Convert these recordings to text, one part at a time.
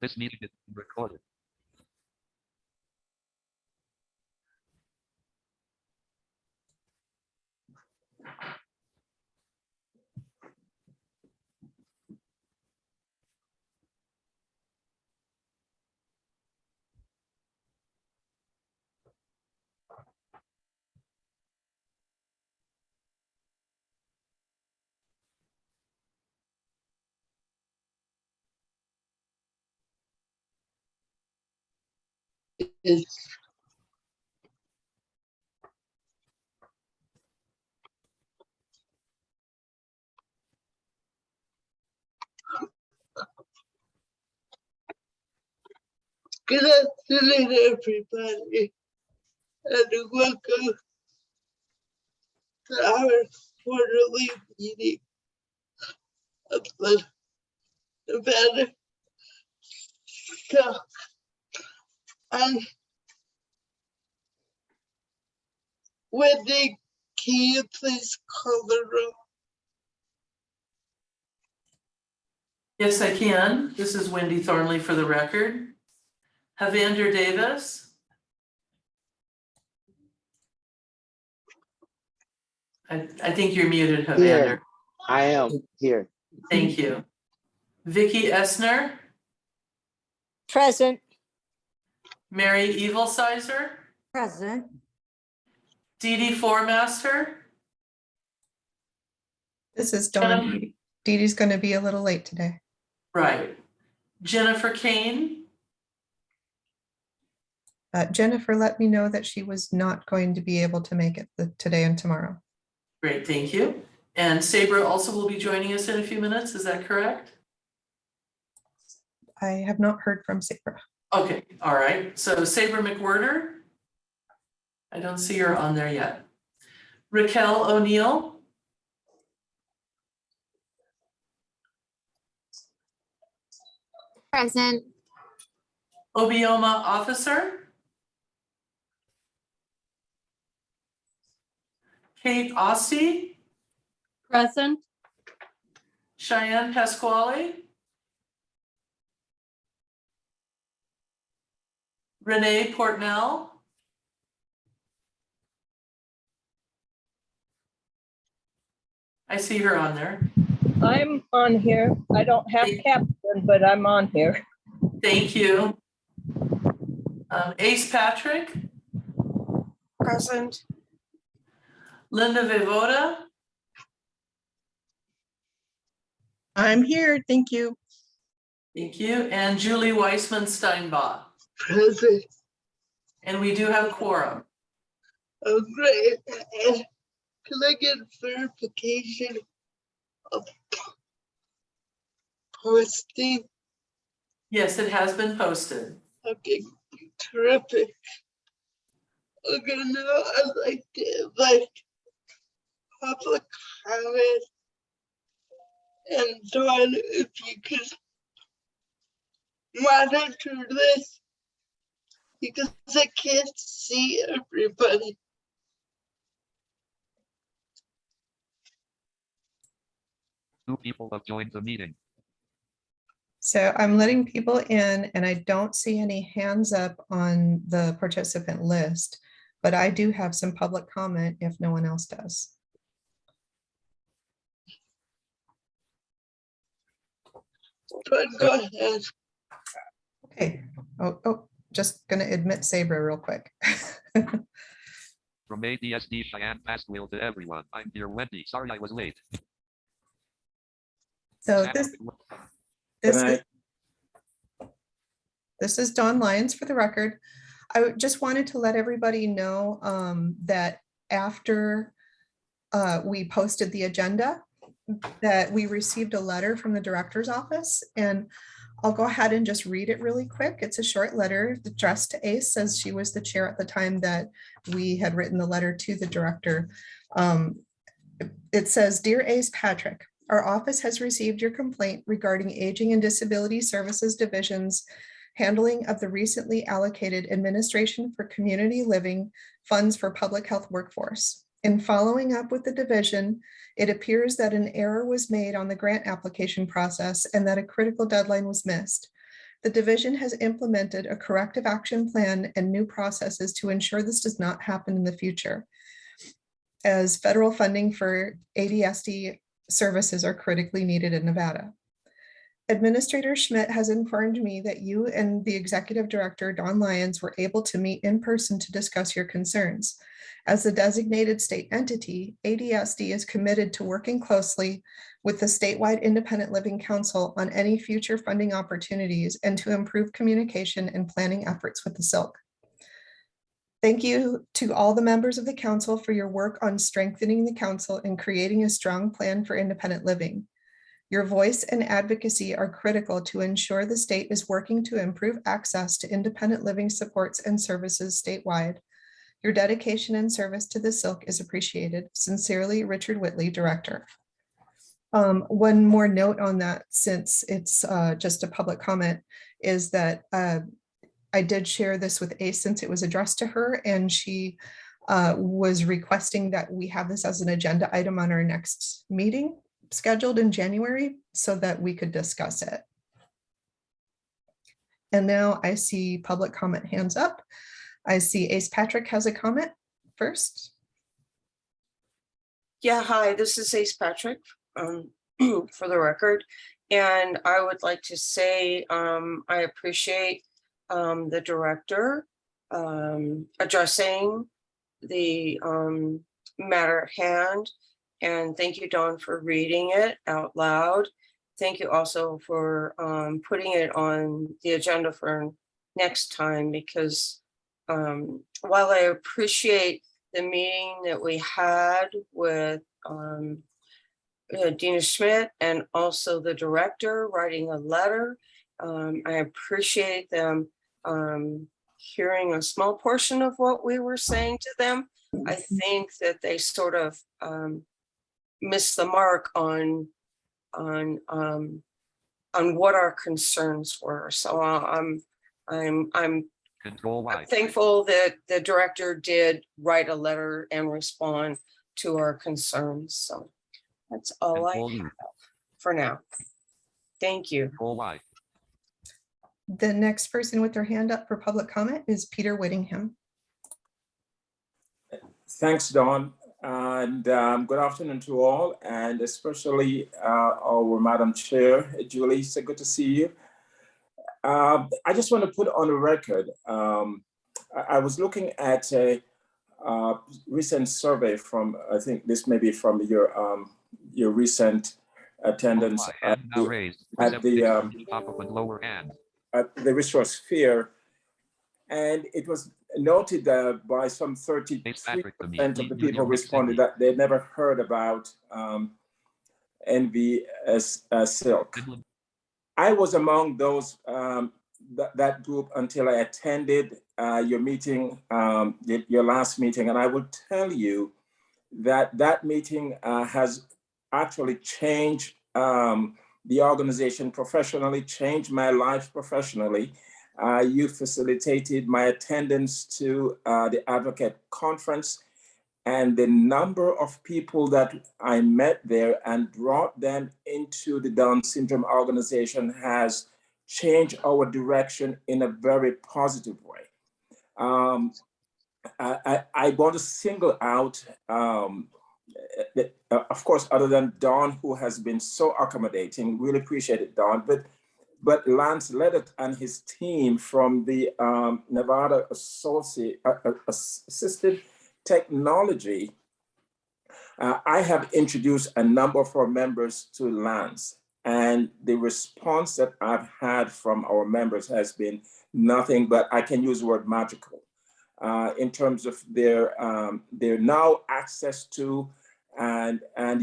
This meeting is being recorded. Is good afternoon, everybody, and welcome to our quarterly meeting of the Nevada SILC. Wendy, can you please call the roll? Yes, I can. This is Wendy Thornley for the record. Havander Davis. I think you're muted, Havander. Here. I am here. Thank you. Vicky Essner, Present. Mary Evilsizer, Present. Dee Dee Formaster, This is Dawn. Dee Dee's going to be a little late today. right. Jennifer Kane, Jennifer let me know that she was not going to be able to make it today and tomorrow. great, thank you. And Sabra also will be joining us in a few minutes, is that correct? I have not heard from Sabra. Okay, all right. So Sabra McWhirter, I don't see her on there yet. Raquel O'Neill, Present. Obioma Officer, Kate Ossie, Present. Cheyenne Pasquale, Renee Portnell, I see her on there. I'm on here. I don't have caption, but I'm on here. Thank you. Ace Patrick, Present. Linda Voivoda, I'm here. Thank you. thank you, and Julie Weissman Steinbach. Present. And we do have quorum. Oh, great. And can I get verification of posting? Yes, it has been posted. Okay, terrific. Okay, now I'd like to invite public comment. And Dawn, if you could monitor this, because I can't see everybody. Two people have joined the meeting. So I'm letting people in and I don't see any hands up on the participant list, but I do have some public comment if no one else does. But go ahead. Okay. Oh, just going to admit Sabra real quick. From ADSD Cheyenne Pasquale to everyone. I'm dear Wendy. Sorry I was late. So Santa this is Dawn Lyons for the record. I just wanted to let everybody know that after we posted the agenda, that we received a letter from the director's office, and I'll go ahead and just read it really quick. It's a short letter addressed to Ace, says she was the chair at the time that we had written the letter to the director. It says, "Dear Ace Patrick, our office has received your complaint regarding Aging and Disability Services Division's handling of the recently allocated Administration for Community Living funds for public health workforce. In following up with the division, it appears that an error was made on the grant application process and that a critical deadline was missed. The division has implemented a corrective action plan and new processes to ensure this does not happen in the future, as federal funding for ADSD services are critically needed in Nevada. Administrator Schmidt has informed me that you and the Executive Director, Don Lyons, were able to meet in person to discuss your concerns. As the designated state entity, ADSD is committed to working closely with the statewide Independent Living Council on any future funding opportunities and to improve communication and planning efforts with the SILC. Thank you to all the members of the council for your work on strengthening the council and creating a strong plan for independent living. Your voice and advocacy are critical to ensure the state is working to improve access to independent living supports and services statewide. Your dedication and service to the SILC is appreciated. Sincerely, Richard Whitley, Director. One more note on that, since it's just a public comment, is that I did share this with Ace since it was addressed to her, and she was requesting that we have this as an agenda item on our next meeting scheduled in January so that we could discuss it. And now I see public comment hands up. I see Ace Patrick has a comment first. Yeah, hi, this is Ace Patrick, for the record. And I would like to say I appreciate the director addressing the matter at hand. And thank you, Dawn, for reading it out loud. Thank you also for putting it on the agenda for next time, because while I appreciate the meeting that we had with Dina Schmidt and also the director writing a letter, I appreciate them hearing a small portion of what we were saying to them. I think that they sort of missed the mark on what our concerns were. So I'm thankful that the director did write a letter and respond to our concerns. So that's all I have for now. Thank you. The next person with their hand up for public comment is Peter Whittingham. Thanks, Dawn, and good afternoon to all, and especially our Madam Chair, Julie. So good to see you. I just want to put on the record, I was looking at a recent survey from, I think this may be from your recent attendance at the resource fair, and it was noted by some 33% of the people responded that they never heard about SILC. I was among those that group until I attended your meeting, your last meeting, and I will tell you that that meeting has actually changed the organization professionally, changed my life professionally. You facilitated my attendance to the Advocate Conference, and the number of people that I met there and brought them into the Down Syndrome organization has changed our direction in a very positive way. I want to single out, of course, other than Dawn, who has been so accommodating, really appreciate it, Dawn, but Lance Leddett and his team from the Nevada Assistive Technology. I have introduced a number of our members to Lance, and the response that I've had from our members has been nothing but, I can use the word magical, in terms of their now access to and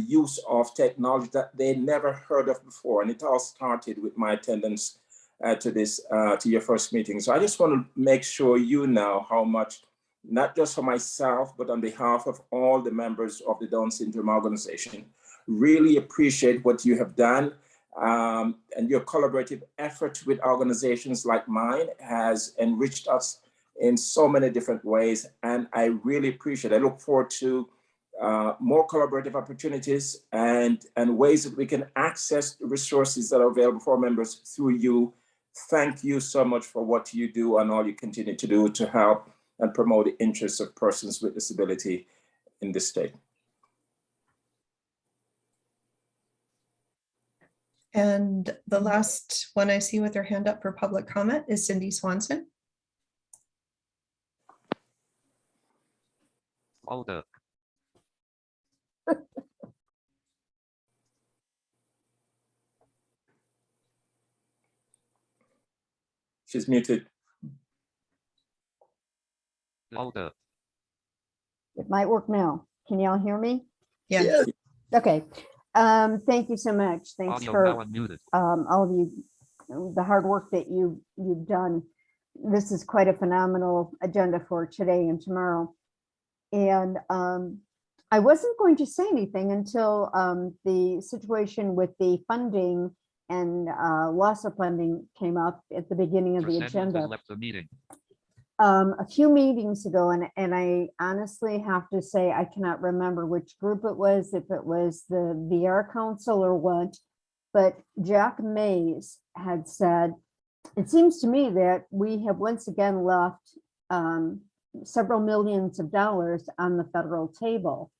use of technology that they never heard of before. And it all started with my attendance to your first meeting. So I just want to make sure you know how much, not just for myself, but on behalf of all the members of the Down Syndrome organization, really appreciate what you have done. And your collaborative effort with organizations like mine has enriched us in so many different ways. And I really appreciate it. I look forward to more collaborative opportunities and ways that we can access the resources that are available for members through you thank you so much for what you do and all you continue to do to help and promote the interests of persons with disability in this state. And the last one I see with her hand up for public comment is Cindy Swanson. Hold up. She's muted. Hold up. It might work now. Can y'all hear me? Yeah. Yes, Okay. Thank you so much. Thanks Audio for now unmuted. all of you, the hard work that you've done. This is quite a phenomenal agenda for today and tomorrow. And I wasn't going to say anything until the situation with the funding and loss of funding came up at the beginning of Mr. the Samuels agenda. has left the meeting. A few meetings ago, and I honestly have to say, I cannot remember which group it was, if it was the VR Council or what, but Jack Mays had said, it seems to me that we have once again left several millions of dollars on the federal table.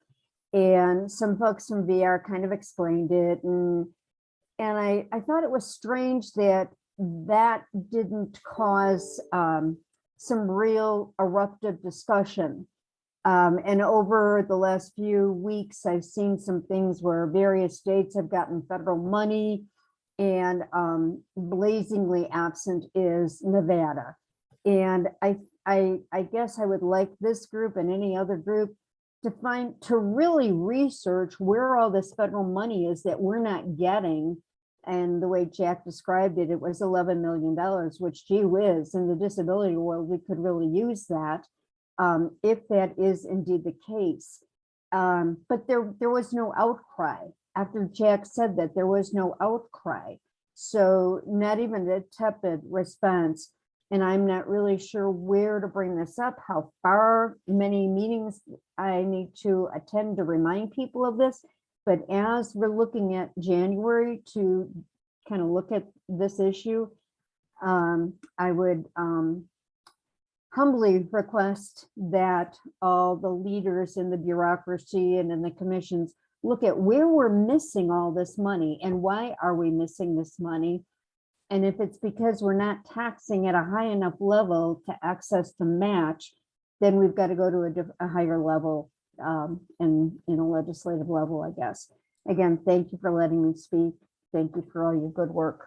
And some folks from VR kind of explained it, and I thought it was strange that that didn't cause some real eruptive discussion. And over the last few weeks, I've seen some things where various states have gotten federal money, and blazingly absent is Nevada. And I guess I would like this group and any other group to really research where all this federal money is that we're not getting. And the way Jack described it, it was $11 million, which gee whiz, in the disability world, we could really use that if that is indeed the case. But there was no outcry. After Jack said that, there was no outcry. So not even a tepid response. And I'm not really sure where to bring this up, how far many meetings I need to attend to remind people of this. But as we're looking at January to kind of look at this issue, I would humbly request that all the leaders in the bureaucracy and in the commissions look at where we're missing all this money and why are we missing this money. And if it's because we're not taxing at a high enough level to access the match, then we've got to go to a higher level in a legislative level, I guess. Again, thank you for letting me speak. Thank you for all your good work.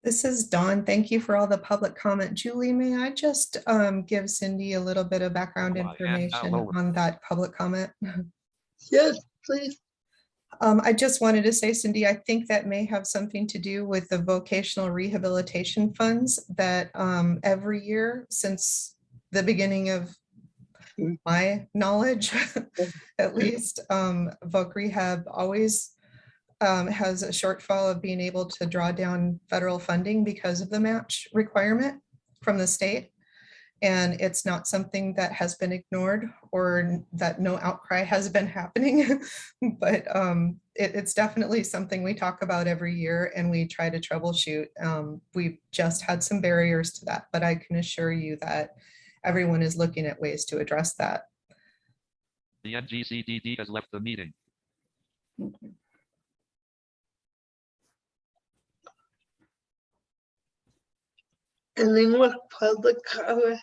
This is Dawn. Thank you for all the public comment. Julie, may I just give Cindy a little bit of background information on that public comment? yes, please. I just wanted to say, Cindy, I think that may have something to do with the vocational rehabilitation funds that every year since the beginning of my knowledge, at least, Voc Rehab always has a shortfall of being able to draw down federal funding because of the match requirement from the state. And it's not something that has been ignored or that no outcry has been happening, but it's definitely something we talk about every year and we try to troubleshoot. We've just had some barriers to that, but I can assure you that everyone is looking at ways to address that. The NGCDD has left the meeting. Thank you. And then with public comment,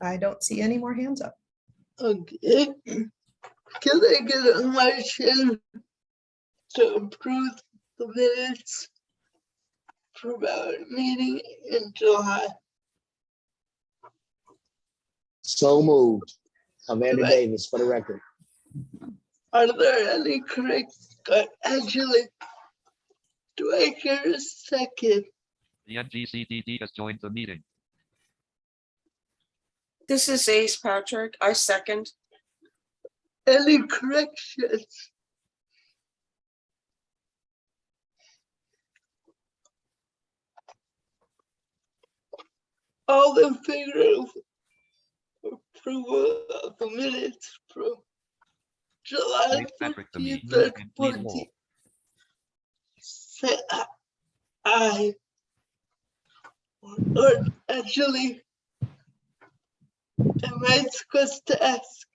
I don't see any more hands up. okay. Can I get a motion to approve the minutes from our meeting in July? So moved. Amanda Right. Davis for the record. Are there any corrections? Actually, do I hear a second? The NGCDD has joined the meeting. This is Ace Patrick. I second. Any corrections? All in favor of approval of the minutes from July Ace Patrick, the 13th meeting, and please roll. 14th. say aye. Or actually, am I supposed to ask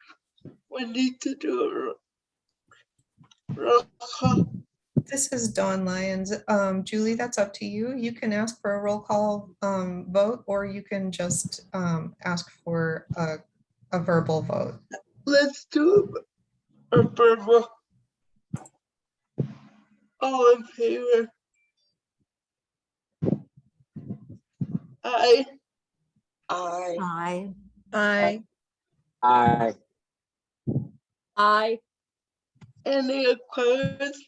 Wendy to do a roll call? This is Dawn Lyons. Julie, that's up to you. You can ask for a roll call vote, or you can just ask for a verbal vote. Let's do a verbal. All in favor? Aye. I, Aye. Aye. Aye. Aye. Any opposed?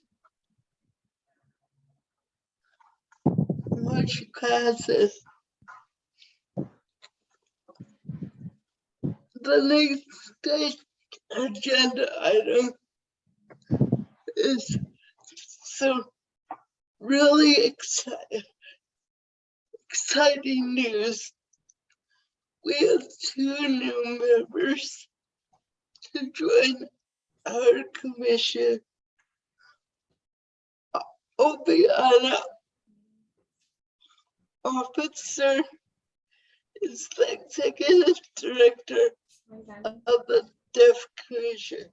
Motion passes. The next state agenda item is some really exciting news. We have 2 new members to join our commission. Obiana Officer is the executive director of the Deaf Commission.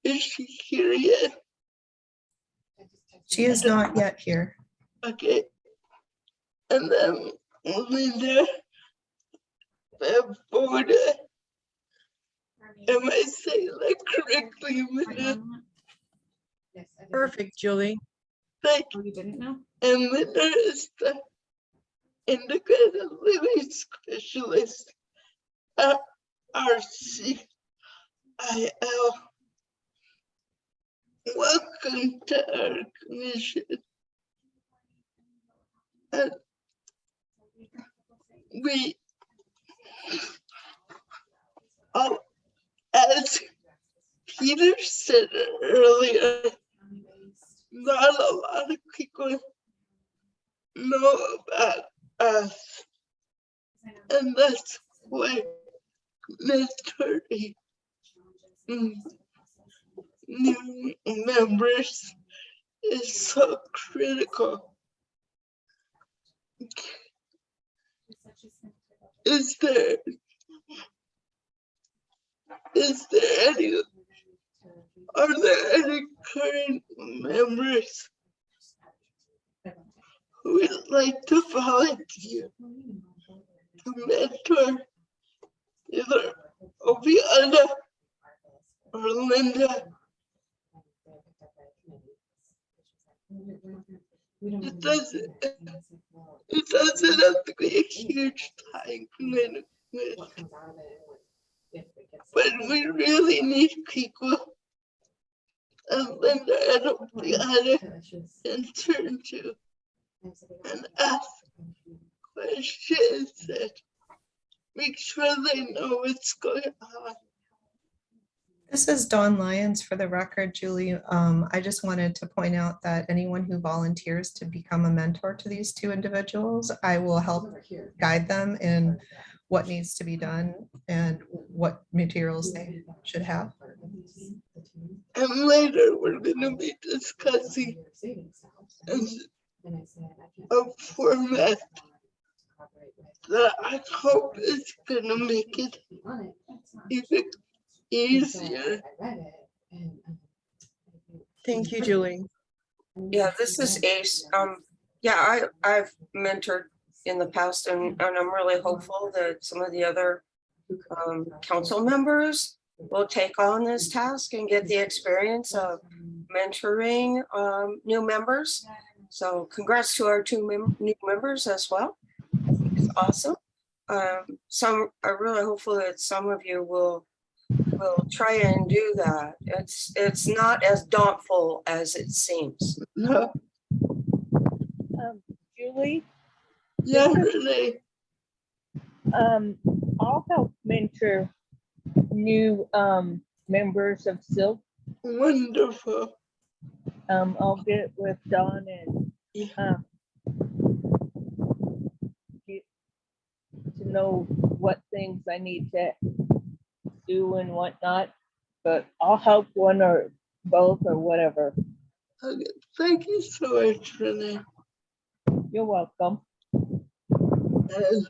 Is she here yet? She is not yet here. Okay. And then Linda Bavoda. Am I saying that correctly, Linda? Perfect, Julie. Thank you. You didn't know? And Linda is the integrated living specialist at RCIL. Welcome to our commission. And we, as Peter said earlier, not a lot of people know about us. And that's why mentoring new members is so critical. Is there any, are there any current members who would like to volunteer to mentor either Obiana or Linda? It doesn't have to be a huge time commitment, but we really need people. And Linda and Obiana can turn to and ask questions and make sure they know what's going on. This is Dawn Lyons for the record, Julie. I just wanted to point out that anyone who volunteers to become a mentor to these 2 individuals, I will help guide them in what needs to be done and what materials they should have. And later we're going to be discussing a format that I hope is going to make it even easier. Thank you, Julie. yeah, this is Ace. Yeah, I've mentored in the past and I'm really hopeful that some of the other council members will take on this task and get the experience of mentoring new members. So congrats to our 2 new members as well. It's awesome. I'm really hopeful that some of you will try and do that. It's not as daunting as it seems. No, Julie, yeah, Renee. I'll help mentor new members of SILC. Wonderful. I'll get with Dawn and Yeah. get to know what things I need to do and whatnot, but I'll help one or both or whatever. Okay, thank you so much, Renee. You're welcome. And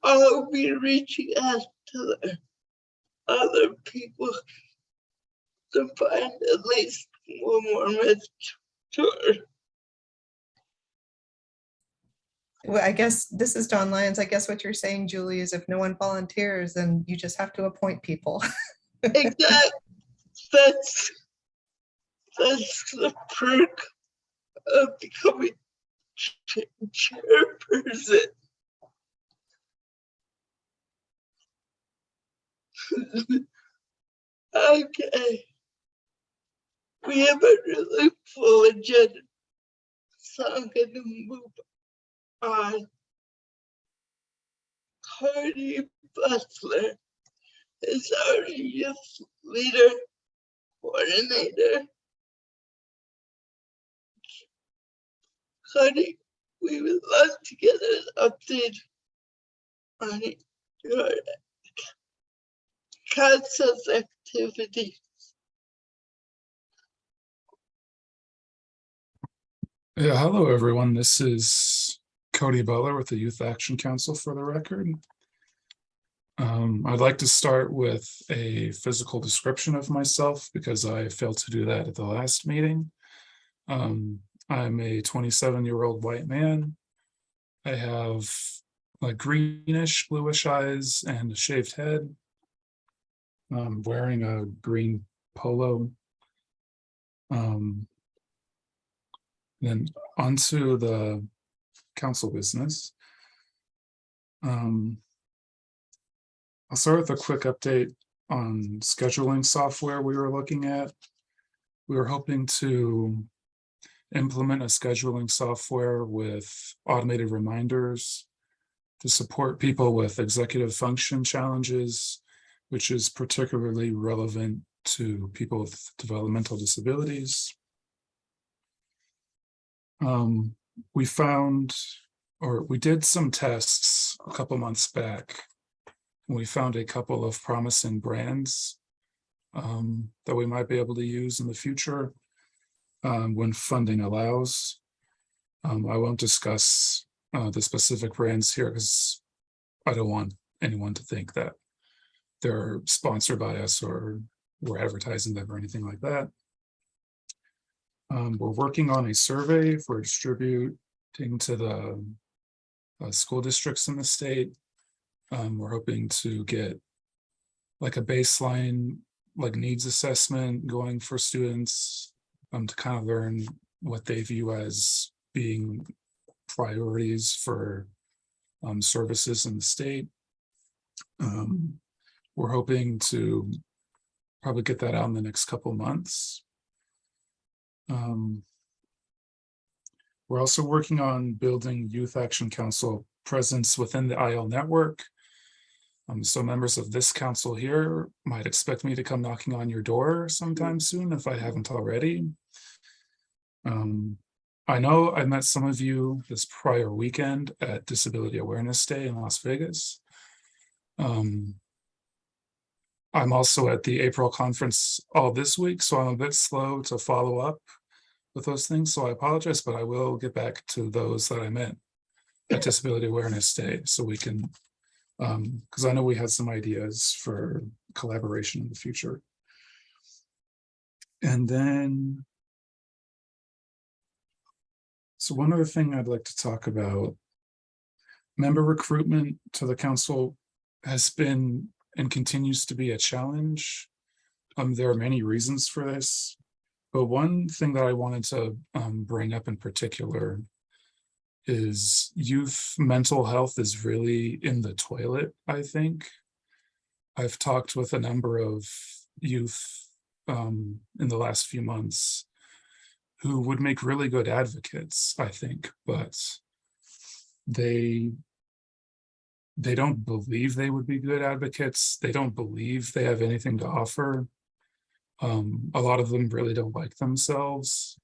I'll be reaching out to the other people to find at least one more mentor. Well, I guess this is Don Lyons. I guess what you're saying, Julie, is if no one volunteers, then you just have to appoint people. Exactly. That's the perk of becoming chairperson. Okay. We have a really full agenda, so I'm going to move on. Cardi Butler is our youth leader coordinator. Cardi, we would love to get an update on your council's activity. Yeah, hello everyone. This is Cody Butler with the Youth Action Council for the record. I'd like to start with a physical description of myself because I failed to do that at the last meeting. I'm a 27-year-old white man. I have like greenish, bluish eyes and a shaved head. I'm wearing a green polo. Then onto the council business. I'll start with a quick update on scheduling software we were looking at. We were hoping to implement a scheduling software with automated reminders to support people with executive function challenges, which is particularly relevant to people with developmental disabilities. We found, or we did some tests a couple months back. We found a couple of promising brands that we might be able to use in the future when funding allows. I won't discuss the specific brands here because I don't want anyone to think that they're sponsored by us or we're advertising them or anything like that. We're working on a survey for distributing to the school districts in the state. We're hoping to get like a baseline like needs assessment going for students to kind of learn what they view as being priorities for services in the state. We're hoping to probably get that out in the next couple months. We're also working on building Youth Action Council presence within the IL network. So members of this council here might expect me to come knocking on your door sometime soon if I haven't already. I know I met some of you this prior weekend at Disability Awareness Day in Las Vegas. I'm also at the April conference all this week, so I'm a bit slow to follow up with those things. So I apologize, but I will get back to those that I met at Disability Awareness Day so we can, because I know we had some ideas for collaboration in the future. And then, so one other thing I'd like to talk about, member recruitment to the council has been and continues to be a challenge. There are many reasons for this, but one thing that I wanted to bring up in particular is youth mental health is really in the toilet, I think. I've talked with a number of youth in the last few months who would make really good advocates, I think, but they don't believe they would be good advocates. They don't believe they have anything to offer. A lot of them really don't like themselves.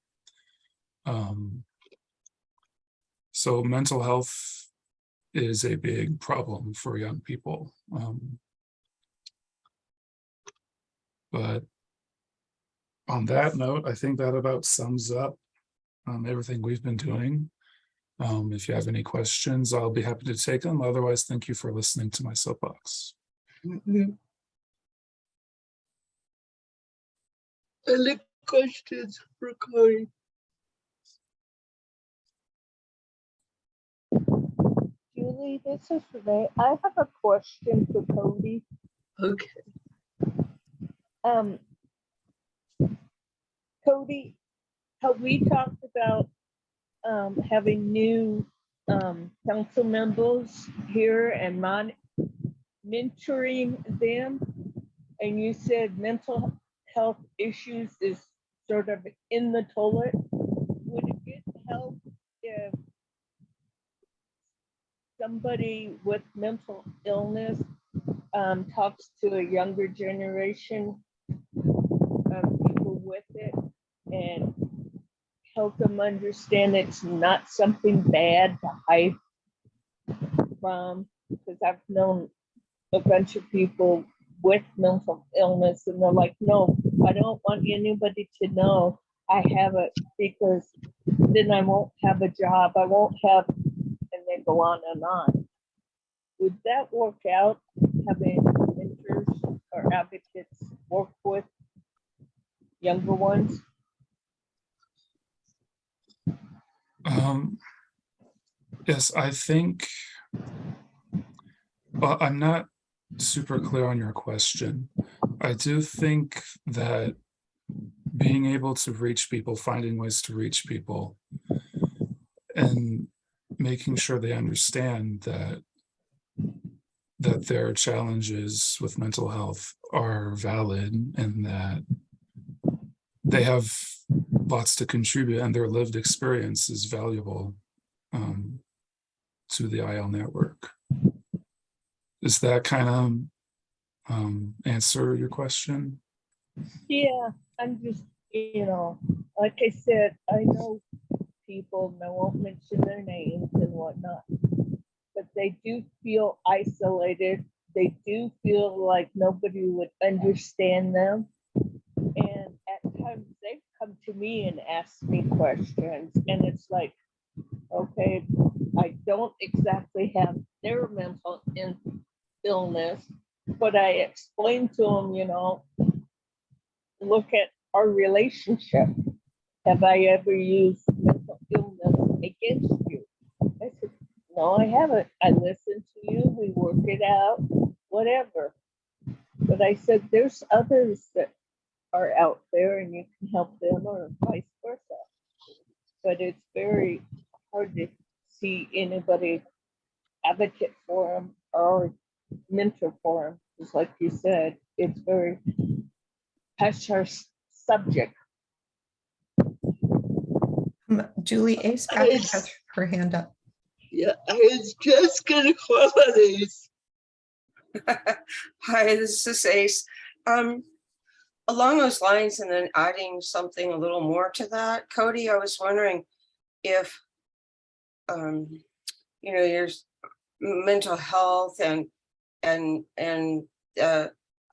So mental health is a big problem for young people. But on that note, I think that about sums up everything we've been doing. If you have any questions, I'll be happy to take them. Otherwise, thank you for listening to my soapbox. Mhm. Any questions for Cody? Julie, this is Renee. I have a question for Cody. Okay. Cody, have we talked about having new council members here and mentoring them? And you said mental health issues is sort of in the toilet. Would it help if somebody with mental illness talks to a younger generation of people with it and help them understand it's not something bad to hide from? Because I've known a bunch of people with mental illness and they're like, no, I don't want anybody to know I have it because then I won't have a job. I won't have, and they go on and on. Would that work out, having mentors or advocates work with younger ones? Yes, I think, well, I'm not super clear on your question. I do think that being able to reach people, finding ways to reach people, and making sure they understand that their challenges with mental health are valid and that they have lots to contribute and their lived experience is valuable to the IL network. Does that kind of answer your question? Yeah, I'm just, like I said, I know people, and I won't mention their names and whatnot, but they do feel isolated. They do feel like nobody would understand them. And at times they've come to me and asked me questions, and it's like, okay, I don't exactly have their mental illness, but I explained to them, look at our relationship. Have I ever used mental illness against you? I said, no, I haven't. I listen to you, we work it out, whatever. But I said, there's others that are out there and you can help them or vice versa. But it's very hard to see anybody advocate for them or mentor for them. Just like you said, it's very hush-hush subject. Julie Ace Patrick has her hand up. Yeah, I was just gonna call on Ace. Hi, this is Ace. Along those lines, and then adding something a little more to that, Cody, I was wondering if, there's mental health and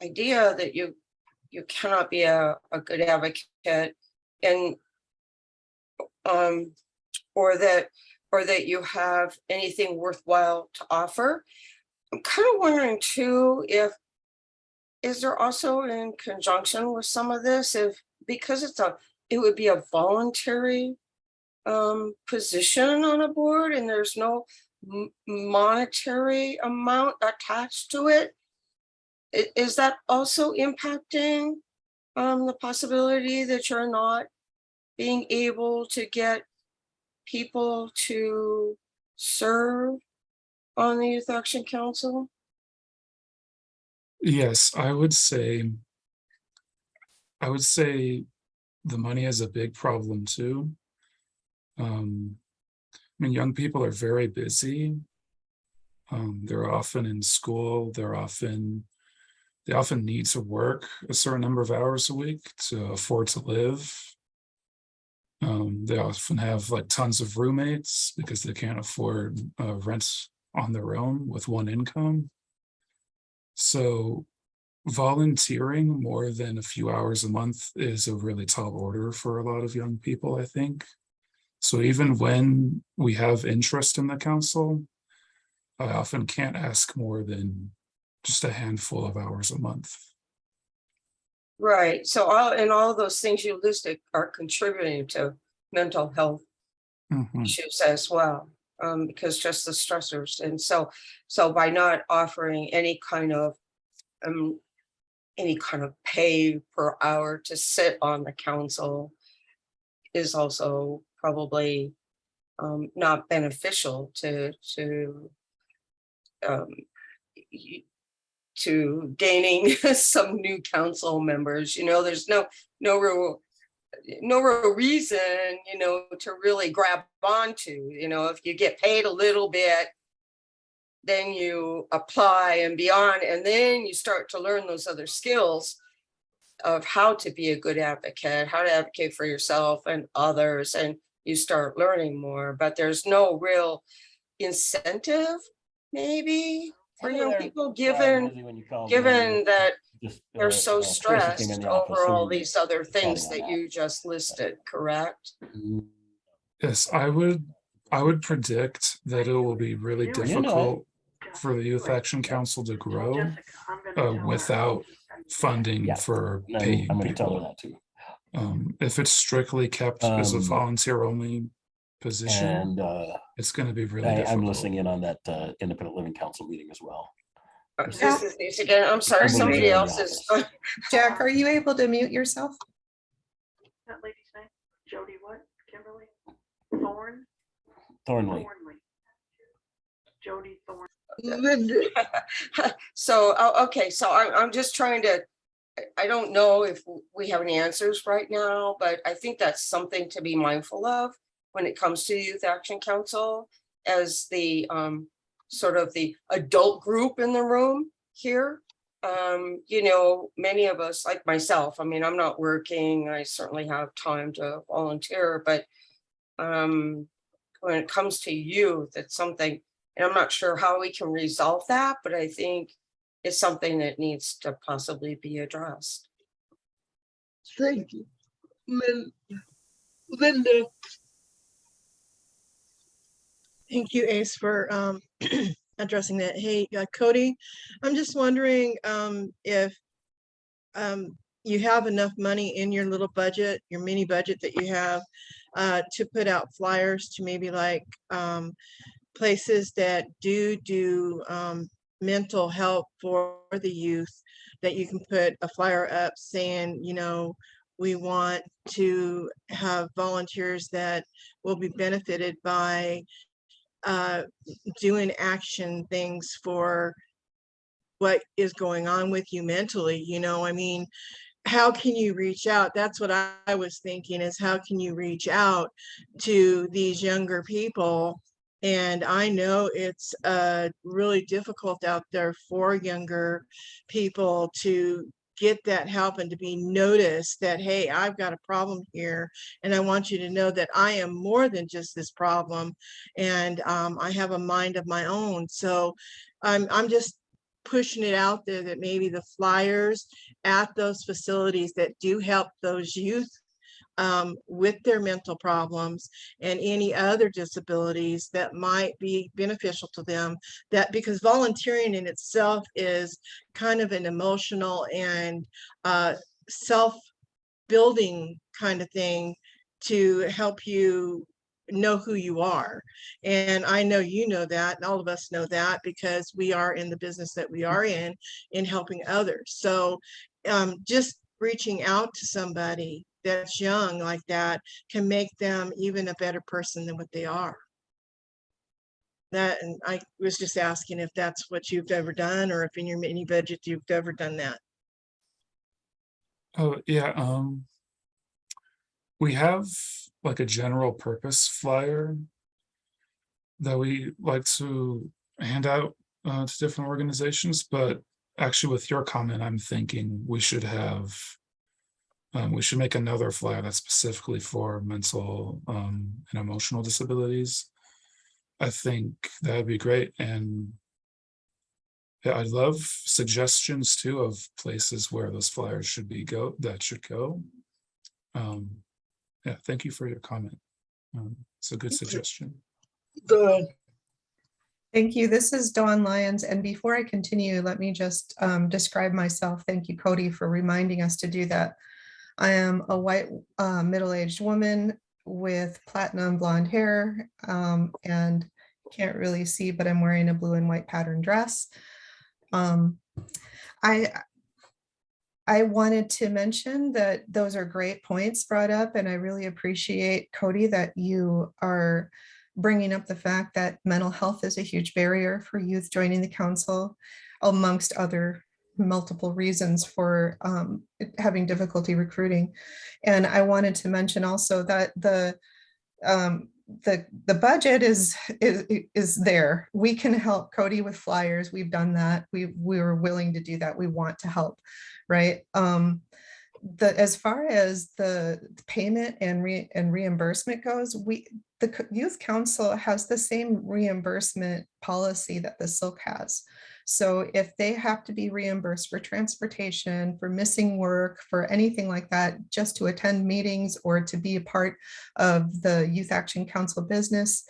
idea that you cannot be a good advocate and or that you have anything worthwhile to offer. I'm kind of wondering too, is there also in conjunction with some of this, because it would be a voluntary position on a board and there's no monetary amount attached to it. Is that also impacting the possibility that you're not being able to get people to serve on the Youth Action Council? Yes, I would say the money is a big problem too. Young people are very busy. They're often in school. They often need to work a certain number of hours a week to afford to live. They often have like tons of roommates because they can't afford rent on their own with one income. So volunteering more than a few hours a month is a really tall order for a lot of young people, I think. So even when we have interest in the council, I often can't ask more than just a handful of hours a month. Right, so all of those things you listed are contributing to mental health Mhm. issues as well, because just the stressors. And so by not offering any kind of pay per hour to sit on the council is also probably not beneficial to gaining some new council members. There's no real reason, to really grab onto. If you get paid a little bit, then you apply and beyond, and then you start to learn those other skills of how to be a good advocate, how to advocate for yourself and others, and you start learning more. But there's no real incentive, maybe, for young people, given that they're so stressed over all these other things that you just listed, correct? Yes, I would predict that it will be really difficult for the Youth Action Council to grow without funding for paying I'm going to tell her people. that too. If it's strictly kept as a volunteer-only position, And it's going to be really difficult. I'm listening in on that Independent Living Council meeting as well. This is these again. I'm sorry, somebody else is. Jack, are you able to mute yourself? That lady's name, Jody what? Kimberly? Thornley. Jody Thorne. So, okay, so I'm just trying to, I don't know if we have any answers right now, but I think that's something to be mindful of when it comes to Youth Action Council as the sort of the adult group in the room here. Many of us, like myself, I'm not working, I certainly have time to volunteer, but when it comes to youth, it's something, and I'm not sure how we can resolve that, but I think it's something that needs to possibly be addressed. Thank you. Linda. Thank you, Ace, for addressing that. Hey, Cody, I'm just wondering if you have enough money in your little budget, your mini budget that you have, to put out flyers to maybe like places that do mental help for the youth, that you can put a flyer up saying, we want to have volunteers that will be benefited by doing action things for what is going on with you mentally. How can you reach out? That's what I was thinking, is how can you reach out to these younger people? And I know it's really difficult out there for younger people to get that help and to be noticed that, hey, I've got a problem here, and I want you to know that I am more than just this problem, and I have a mind of my own. So I'm just pushing it out there that maybe the flyers at those facilities that do help those youth with their mental problems and any other disabilities that might be beneficial to them, that because volunteering in itself is kind of an emotional and self-building kind of thing to help you know who you are. And I know you know that, and all of us know that, because we are in the business that we are in helping others. So just reaching out to somebody that's young like that can make them even a better person than what they are. That, and I was just asking if that's what you've ever done, or if in your mini budget you've ever done that. Oh yeah, we have like a general purpose flyer that we like to hand out to different organizations, but actually with your comment, I'm thinking we should have, we should make another flyer that's specifically for mental and emotional disabilities. I think that would be great. And Yeah, I'd love suggestions too of places where those flyers should go. Yeah, thank you for your comment. It's a good suggestion. Dawn. Thank you. This is Dawn Lyons. And before I continue, let me just describe myself. Thank you, Cody, for reminding us to do that. I am a white middle-aged woman with platinum blonde hair and can't really see, but I'm wearing a blue and white pattern dress. I wanted to mention that those are great points brought up, and I really appreciate, Cody, that you are bringing up the fact that mental health is a huge barrier for youth joining the council, amongst other multiple reasons for having difficulty recruiting. And I wanted to mention also that the budget is there. We can help Cody with flyers. We've done that. We were willing to do that. We want to help, right? As far as the payment and reimbursement goes, the youth council has the same reimbursement policy that the SILC has. So if they have to be reimbursed for transportation, for missing work, for anything like that, just to attend meetings or to be a part of the Youth Action Council business,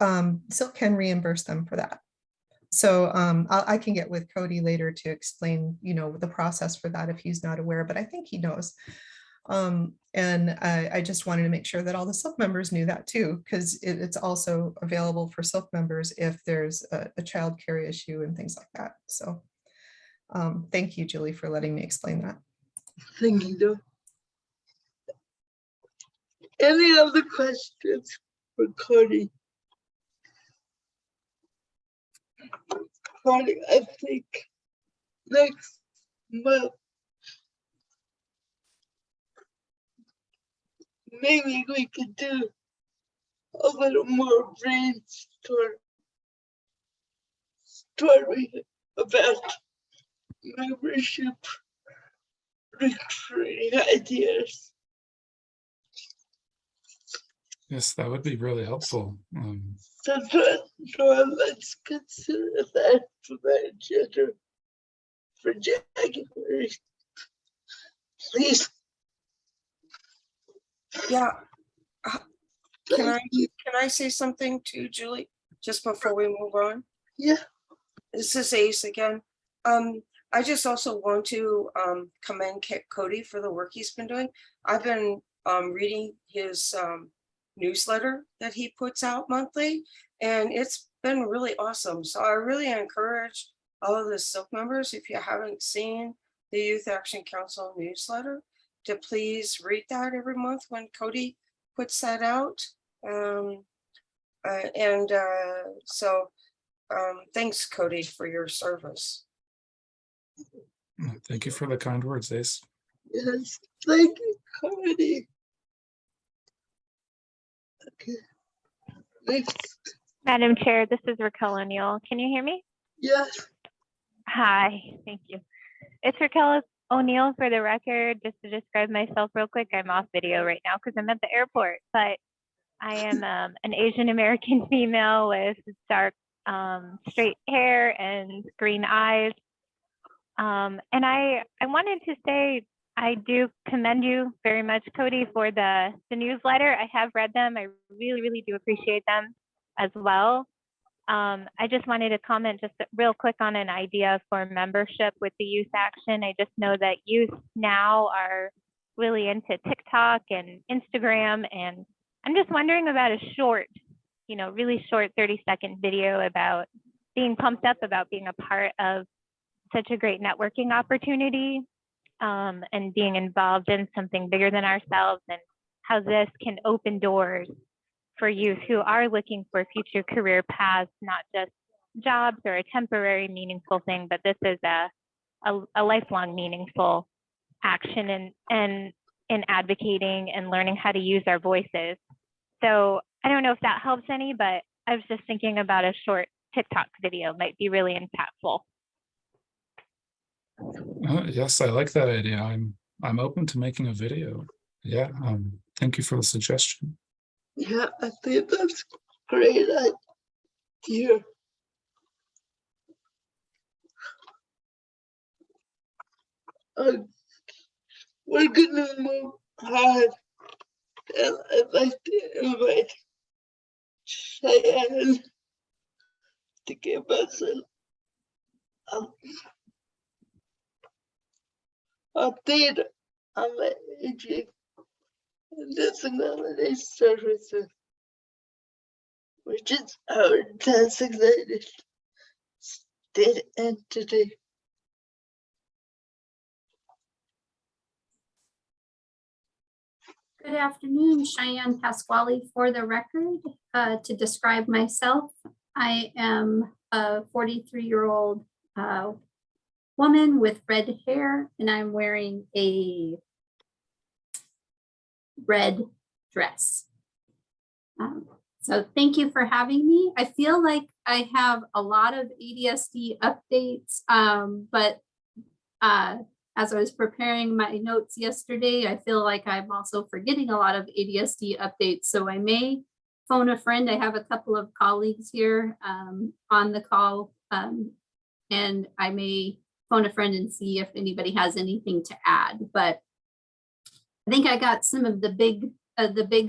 SILC can reimburse them for that. So I can get with Cody later to explain, the process for that if he's not aware, but I think he knows. And I just wanted to make sure that all the SILC members knew that too, because it's also available for SILC members if there's a child care issue and things like that. So thank you, Julie, for letting me explain that. Thank you. Any other questions for Cody? Cody, I think next month, maybe we could do a little more brainstorming about membership recruiting ideas. Yes, that would be really helpful. So let's consider that for the agenda for January. Please. Yeah. Can I say something to Julie just before we move on? Yeah. This is Ace again. I just also want to commend Cody for the work he's been doing. I've been reading his newsletter that he puts out monthly, and it's been really awesome. So I really encourage all of the SILC members, if you haven't seen the Youth Action Council newsletter, to please read that every month when Cody puts that out. So thanks, Cody, for your service. Thank you for the kind words, Ace. Yes, thank you, Cody. Okay. Next. Madam Chair, this is Raquel O'Neill. Can you hear me? Yes. Hi, thank you. It's Raquel O'Neill for the record. Just to describe myself real quick, I'm off video right now because I'm at the airport, but I am an Asian American female with dark straight hair and green eyes. And I wanted to say, I do commend you very much, Cody, for the newsletter. I have read them. I really, really do appreciate them as well. I just wanted to comment just real quick on an idea for membership with the Youth Action. I just know that youth now are really into TikTok and Instagram, and I'm just wondering about a short, really short 30-second video about being pumped up about being a part of such a great networking opportunity, and being involved in something bigger than ourselves, and how this can open doors for youth who are looking for future career paths, not just jobs or a temporary meaningful thing, but this is a lifelong meaningful action and in advocating and learning how to use our voices. So I don't know if that helps any, but I was just thinking about a short TikTok video might be really impactful. Yes, I like that idea. I'm open to making a video. Yeah, thank you for the suggestion. Yeah, I think that's a great idea. we're gonna move on. And I'd like to invite Cheyenne to give us an update on the aging and disability services, which is our designated state entity. Good afternoon, Cheyenne Pasquale for the record. To describe myself, I am a 43-year-old woman with red hair, and I'm wearing a red dress. So thank you for having me. I feel like I have a lot of ADSD updates, but as I was preparing my notes yesterday, I feel like I'm also forgetting a lot of ADSD updates. So I may phone a friend. I have a couple of colleagues here on the call, and I may phone a friend and see if anybody has anything to add. But I think I got some of the big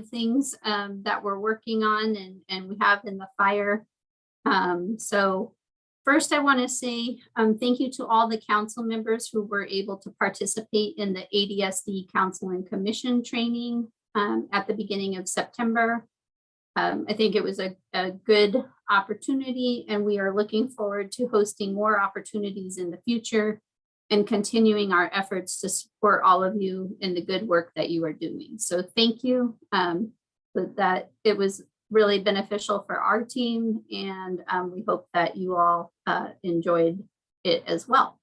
things that we're working on and we have in the fire. So first, I want to say thank you to all the council members who were able to participate in the ADSD Council and Commission training at the beginning of September. I think it was a good opportunity, and we are looking forward to hosting more opportunities in the future and continuing our efforts to support all of you in the good work that you are doing. So thank you. That it was really beneficial for our team, and we hope that you all enjoyed it as well.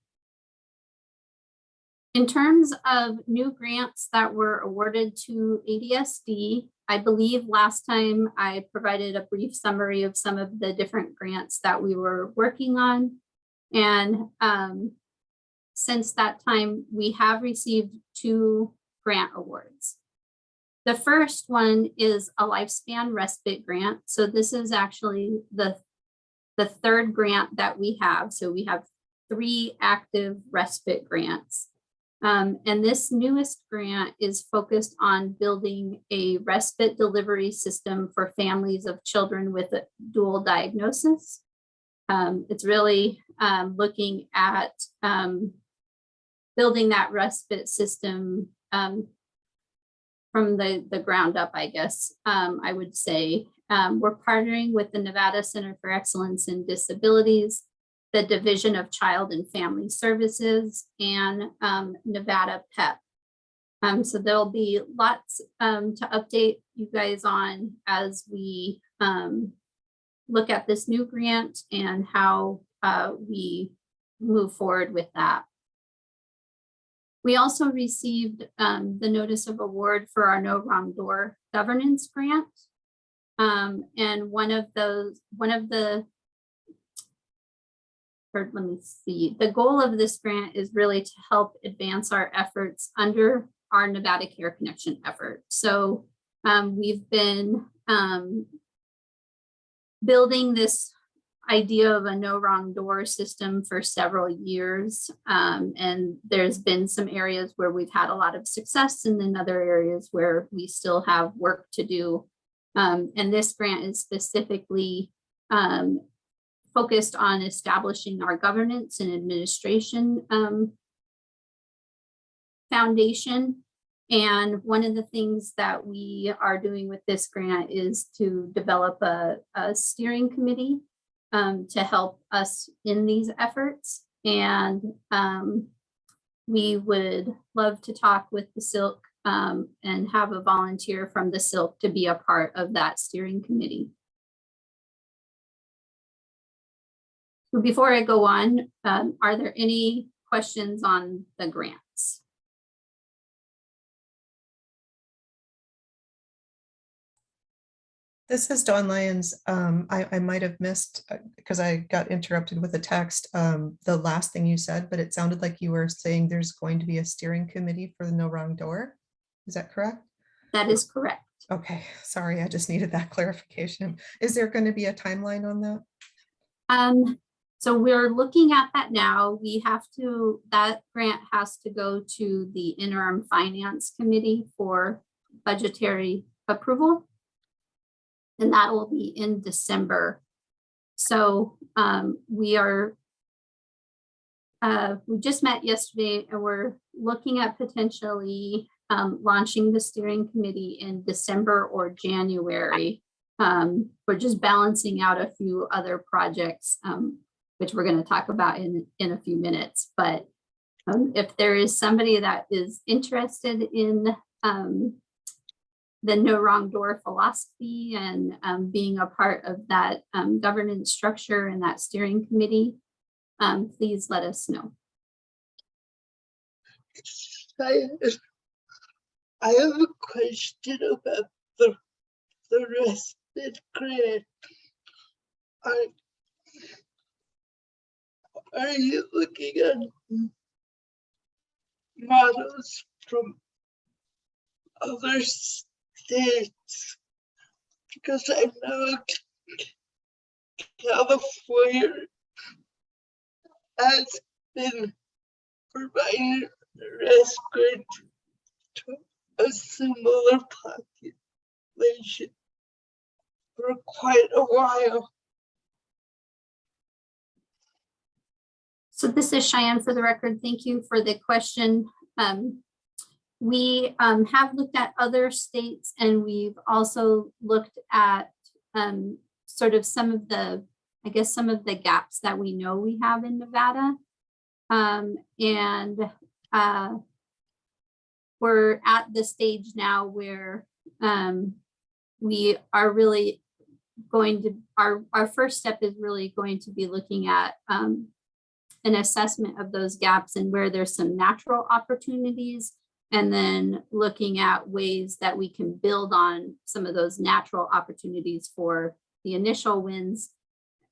In terms of new grants that were awarded to ADSD, I believe last time I provided a brief summary of some of the different grants that we were working on. And since that time, we have received 2 grant awards. The first one is a lifespan respite grant. So this is actually the 3rd grant that we have. So we have 3 active respite grants. And this newest grant is focused on building a respite delivery system for families of children with a dual diagnosis. It's really looking at building that respite system from the ground up, I guess, I would say. We're partnering with the Nevada Center for Excellence in Disabilities, the Division of Child and Family Services, and Nevada PEP. So there'll be lots to update you guys on as we look at this new grant and how we move forward with that. We also received the notice of award for our No Wrong Door governance grant. And let me see, the goal of this grant is really to help advance our efforts under our Nevada Care Connection effort. So we've been building this idea of a no wrong door system for several years. And there's been some areas where we've had a lot of success, and then other areas where we still have work to do. And this grant is specifically focused on establishing our governance and administration foundation. And one of the things that we are doing with this grant is to develop a steering committee to help us in these efforts. And we would love to talk with the SILC and have a volunteer from the SILC to be a part of that steering committee. So before I go on, are there any questions on the grants? This is Dawn Lyons. I might have missed, because I got interrupted with a text, the last thing you said, but it sounded like you were saying there's going to be a steering committee for the No Wrong Door. Is that correct? That is correct. Okay, sorry, I just needed that clarification. Is there going to be a timeline on that? So So we're looking at that now. We have to, that grant has to go to the interim finance committee for budgetary approval. And that will be in December. So we just met yesterday and we're looking at potentially launching the steering committee in December or January. We're just balancing out a few other projects, which we're going to talk about in a few minutes. But if there is somebody that is interested in the no wrong door philosophy and being a part of that governance structure and that steering committee, please let us know. I have a question about the respite grant. Are you looking at models from other states? Because I know California has been providing respite to a similar population for quite a while. So this is Cheyenne for the record. Thank you for the question. We have looked at other states and we've also looked at sort of some of the, I guess, some of the gaps that we know we have in Nevada. We're at the stage now where we are really going to, our first step is really going to be looking at an assessment of those gaps and where there's some natural opportunities, and then looking at ways that we can build on some of those natural opportunities for the initial wins,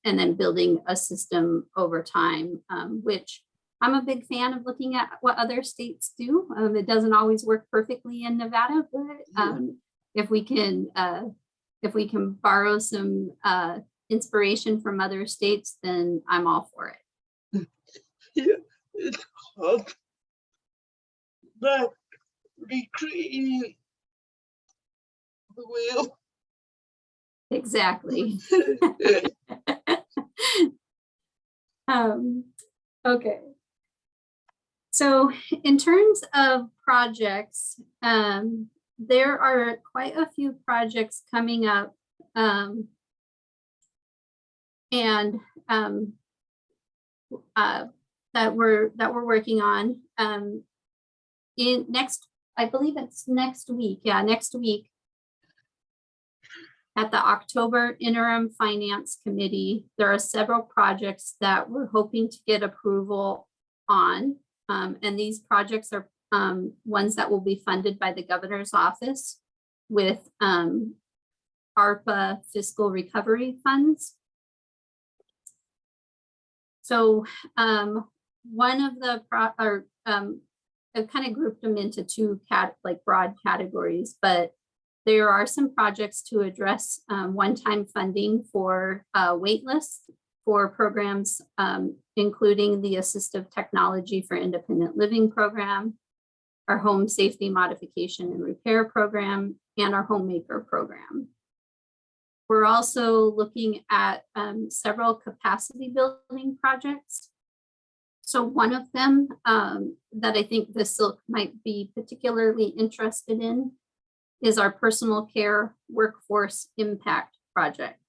and then building a system over time, which I'm a big fan of looking at what other states do. It doesn't always work perfectly in Nevada, but if we can borrow some inspiration from other states, then I'm all for it. Yeah, it's called not recreating the wheel. Exactly. Okay. So in terms of projects, there are quite a few projects coming up, that we're working on. I believe it's next week. Yeah, next week at the October Interim Finance Committee, there are several projects that we're hoping to get approval on. And these projects are ones that will be funded by the governor's office with ARPA fiscal recovery funds. So one of the I've kind of grouped them into two broad categories, but there are some projects to address one-time funding for wait lists for programs, including the Assistive Technology for Independent Living program, our Home Safety Modification and Repair program, and our Homemaker program. We're also looking at several capacity building projects. So one of them that I think the SILC might be particularly interested in is our Personal Care Workforce Impact Project.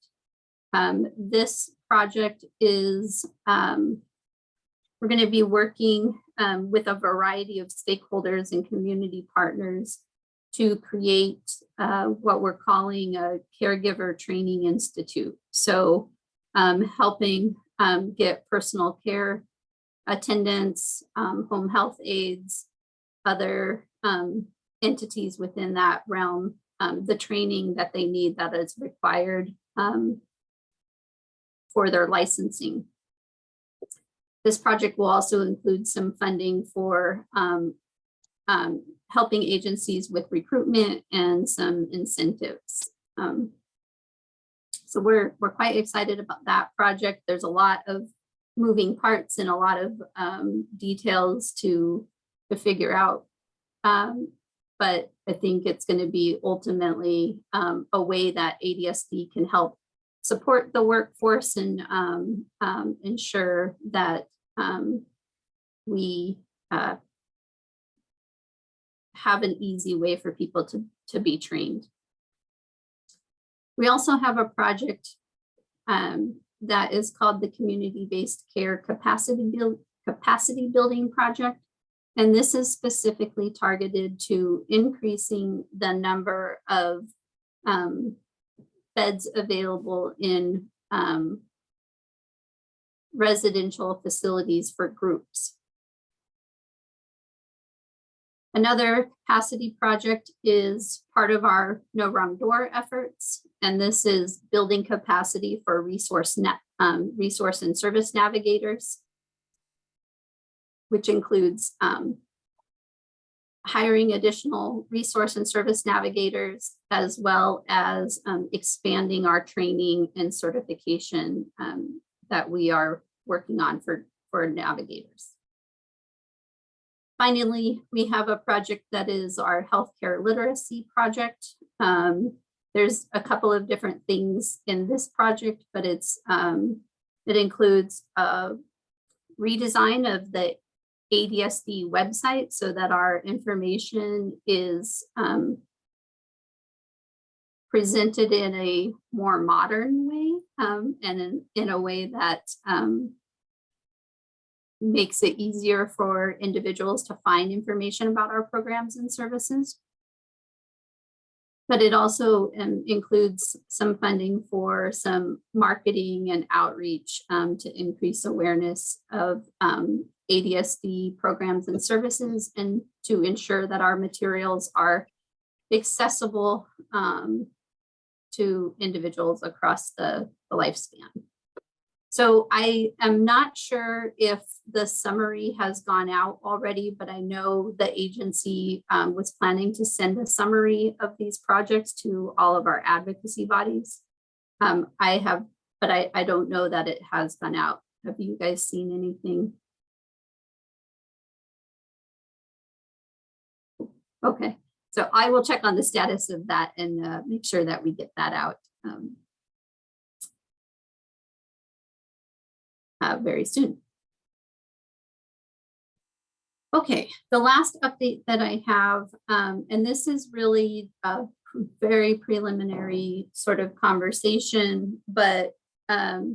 This project is, we're going to be working with a variety of stakeholders and community partners to create what we're calling a caregiver training institute. So helping get personal care attendants, home health aides, other entities within that realm, the training that they need that is required for their licensing. This project will also include some funding for helping agencies with recruitment and some incentives. So we're quite excited about that project. There's a lot of moving parts and a lot of details to figure out. But I think it's going to be ultimately a way that ADSD can help support the workforce and ensure that we have an easy way for people to be trained. We also have a project that is called the Community-Based Care Capacity Building Project. And this is specifically targeted to increasing the number of beds available in residential facilities for groups. Another capacity project is part of our No Wrong Door efforts, and this is building capacity for resource and service navigators, which includes hiring additional resource and service navigators, as well as expanding our training and certification that we are working on for navigators. Finally, we have a project that is our healthcare literacy project. There's a couple of different things in this project, but it includes a redesign of the ADSD website so that our information is presented in a more modern way and in a way that makes it easier for individuals to find information about our programs and services. But it also includes some funding for some marketing and outreach to increase awareness of ADSD programs and services, and to ensure that our materials are accessible to individuals across the lifespan. So I am not sure if the summary has gone out already, but I know the agency was planning to send a summary of these projects to all of our advocacy bodies. I have, but I don't know that it has gone out. Have you guys seen anything? Okay, so I will check on the status of that and make sure that we get that out very soon. Okay, the last update that I have, and this is really a very preliminary sort of conversation, but I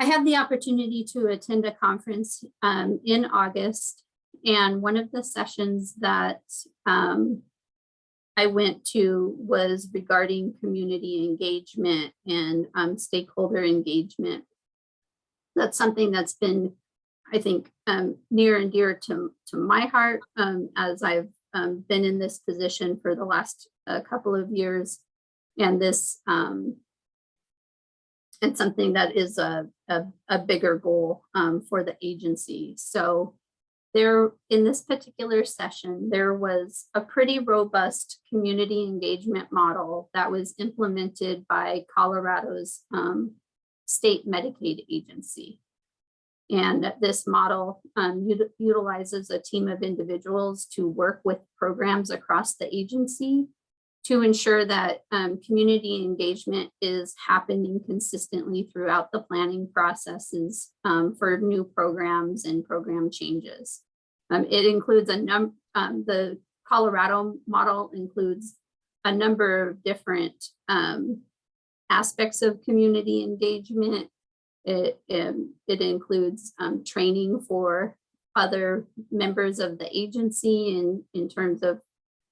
had the opportunity to attend a conference in August, and one of the sessions that I went to was regarding community engagement and stakeholder engagement. That's something that's been, I think, near and dear to my heart as I've been in this position for the last couple of years. And this, and something that is a bigger goal for the agency. So there, in this particular session, there was a pretty robust community engagement model that was implemented by Colorado's state Medicaid agency. And this model utilizes a team of individuals to work with programs across the agency to ensure that community engagement is happening consistently throughout the planning processes for new programs and program changes. It includes the Colorado model includes a number of different aspects of community engagement. It includes training for other members of the agency in terms of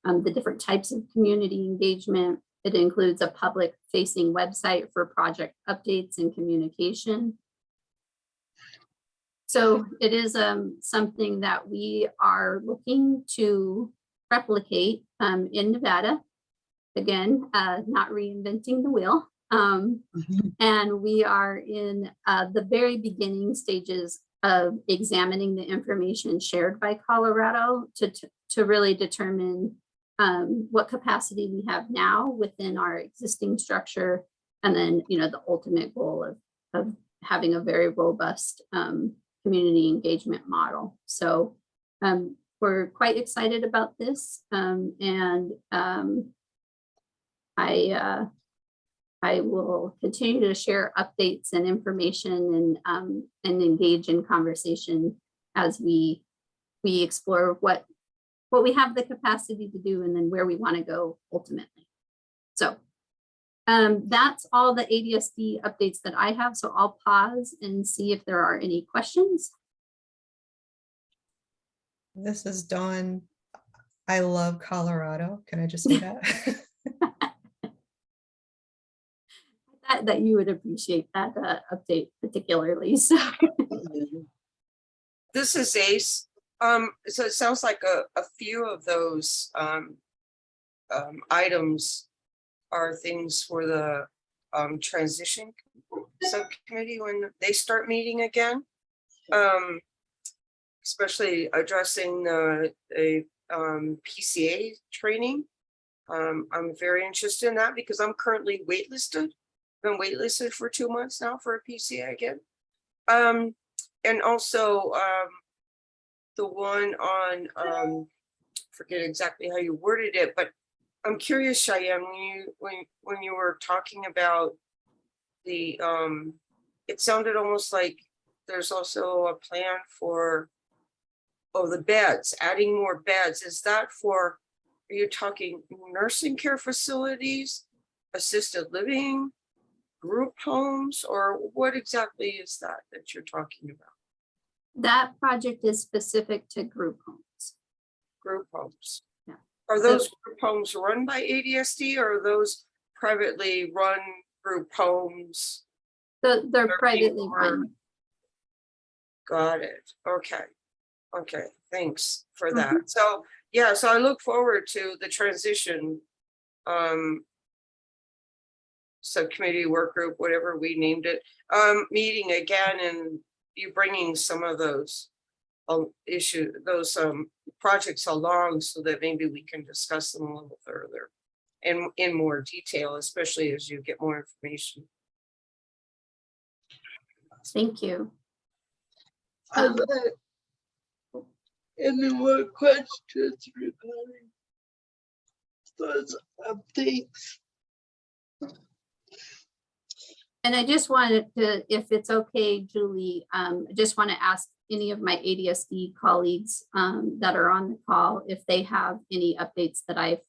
the different types of community engagement. It includes a public facing website for project updates and communication. So it is something that we are looking to replicate in Nevada. Again, not reinventing the wheel. And we are in the very beginning stages of examining the information shared by Colorado to really determine what capacity we have now within our existing structure, and then the ultimate goal of having a very robust community engagement model. So we're quite excited about this, and I will continue to share updates and information and engage in conversation as we explore what we have the capacity to do and then where we want to go ultimately. So that's all the ADSD updates that I have. So I'll pause and see if there are any questions. This is Dawn. I love Colorado. Can I just say that? That you would appreciate that particularly. So This is Ace. So it sounds like a few of those items are things for the transition subcommittee when they start meeting again. Especially addressing the PCA training. I'm very interested in that because I'm currently waitlisted. Been waitlisted for 2 months now for a PCA again. And also the one on forget exactly how you worded it, but I'm curious, Cheyenne, when you were talking about the it sounded almost like there's also a plan for the beds, adding more beds. Is that for, are you talking nursing care facilities, assisted living, group homes, or what exactly is that you're talking about? that project is specific to group homes. Group homes. Yeah. Are those group homes run by ADSD or are those privately run group homes? They're privately run. Got it. Okay. Okay. Thanks for that. So yeah, so I look forward to the transition subcommittee work group, whatever we named it, meeting again and you bringing some of those those projects along so that maybe we can discuss them a little further and in more detail, especially as you get more information. Thank you. Any more questions regarding those updates? And I just wanted to, if it's okay, Julie, I just want to ask any of my ADSD colleagues that are on the call if they have any updates that I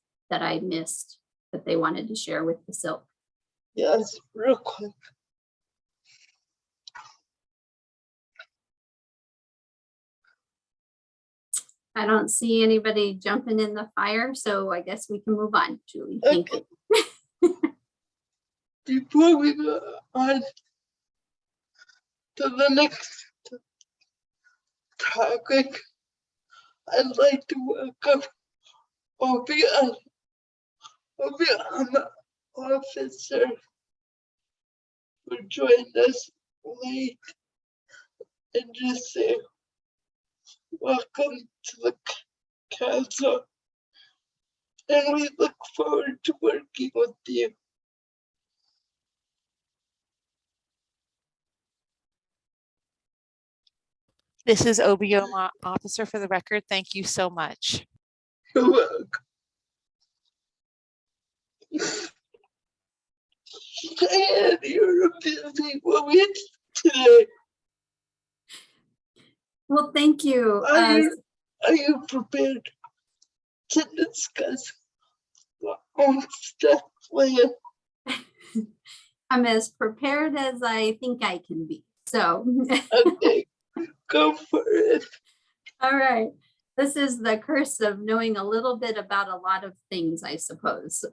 missed that they wanted to share with the SILC. Yes, real quick. I don't see anybody jumping in the fire, so I guess we can move on, Julie. Thank you. Before we go on to the next topic, I'd like to welcome Obiana officer for joining us late and just say welcome to the council, and we look forward to working with you. This is Obioma, officer for the record. Thank you so much. You're welcome. Cheyenne, you're a busy woman today. Well, thank you. Are you prepared to discuss the homestead plan? I'm as prepared as I think I can be. So, okay, go for it. All right. This is the curse of knowing a little bit about a lot of things, I suppose.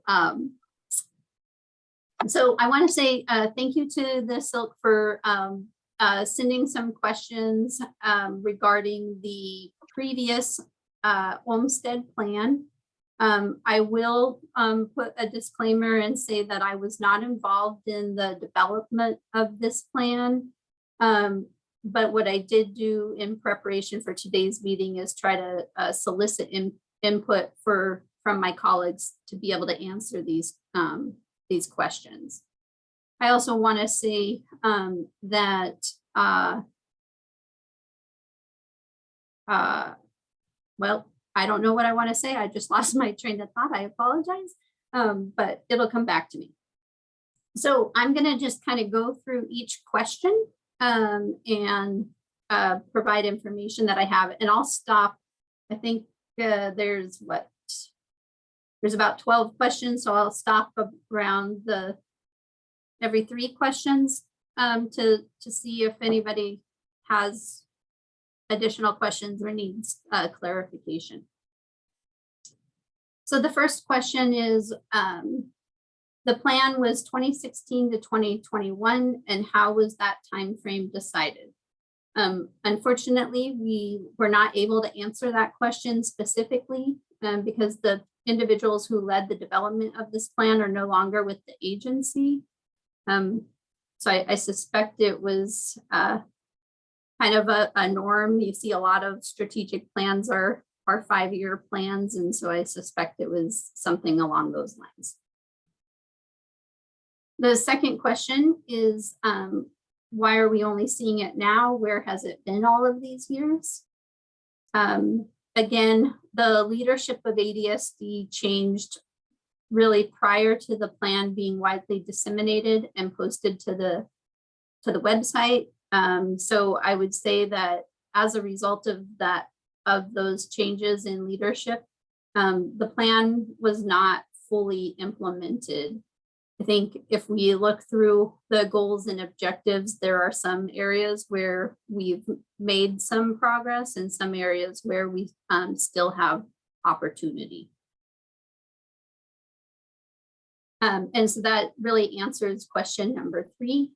So I want to say thank you to the SILC for sending some questions regarding the previous homestead plan. I will put a disclaimer and say that I was not involved in the development of this plan. But what I did do in preparation for today's meeting is try to solicit input from my colleagues to be able to answer these questions. I also want to say that well, I don't know what I want to say. I just lost my train of thought. I apologize, but it'll come back to me. So I'm going to just kind of go through each question and provide information that I have, and I'll stop. I think there's about 12 questions, so I'll stop around every 3 questions to see if anybody has additional questions or needs clarification. So the first question is, the plan was 2016 to 2021, and how was that time frame decided? Unfortunately, we were not able to answer that question specifically because the individuals who led the development of this plan are no longer with the agency. So I suspect it was kind of a norm. You see a lot of strategic plans are 5-year plans, and so I suspect it was something along those lines. The second question is, why are we only seeing it now? Where has it been all of these years? Again, the leadership of ADSD changed really prior to the plan being widely disseminated and posted to the website. So I would say that as a result of those changes in leadership, the plan was not fully implemented. I think if we look through the goals and objectives, there are some areas where we've made some progress and some areas where we still have opportunity. And so that really answers question number 3,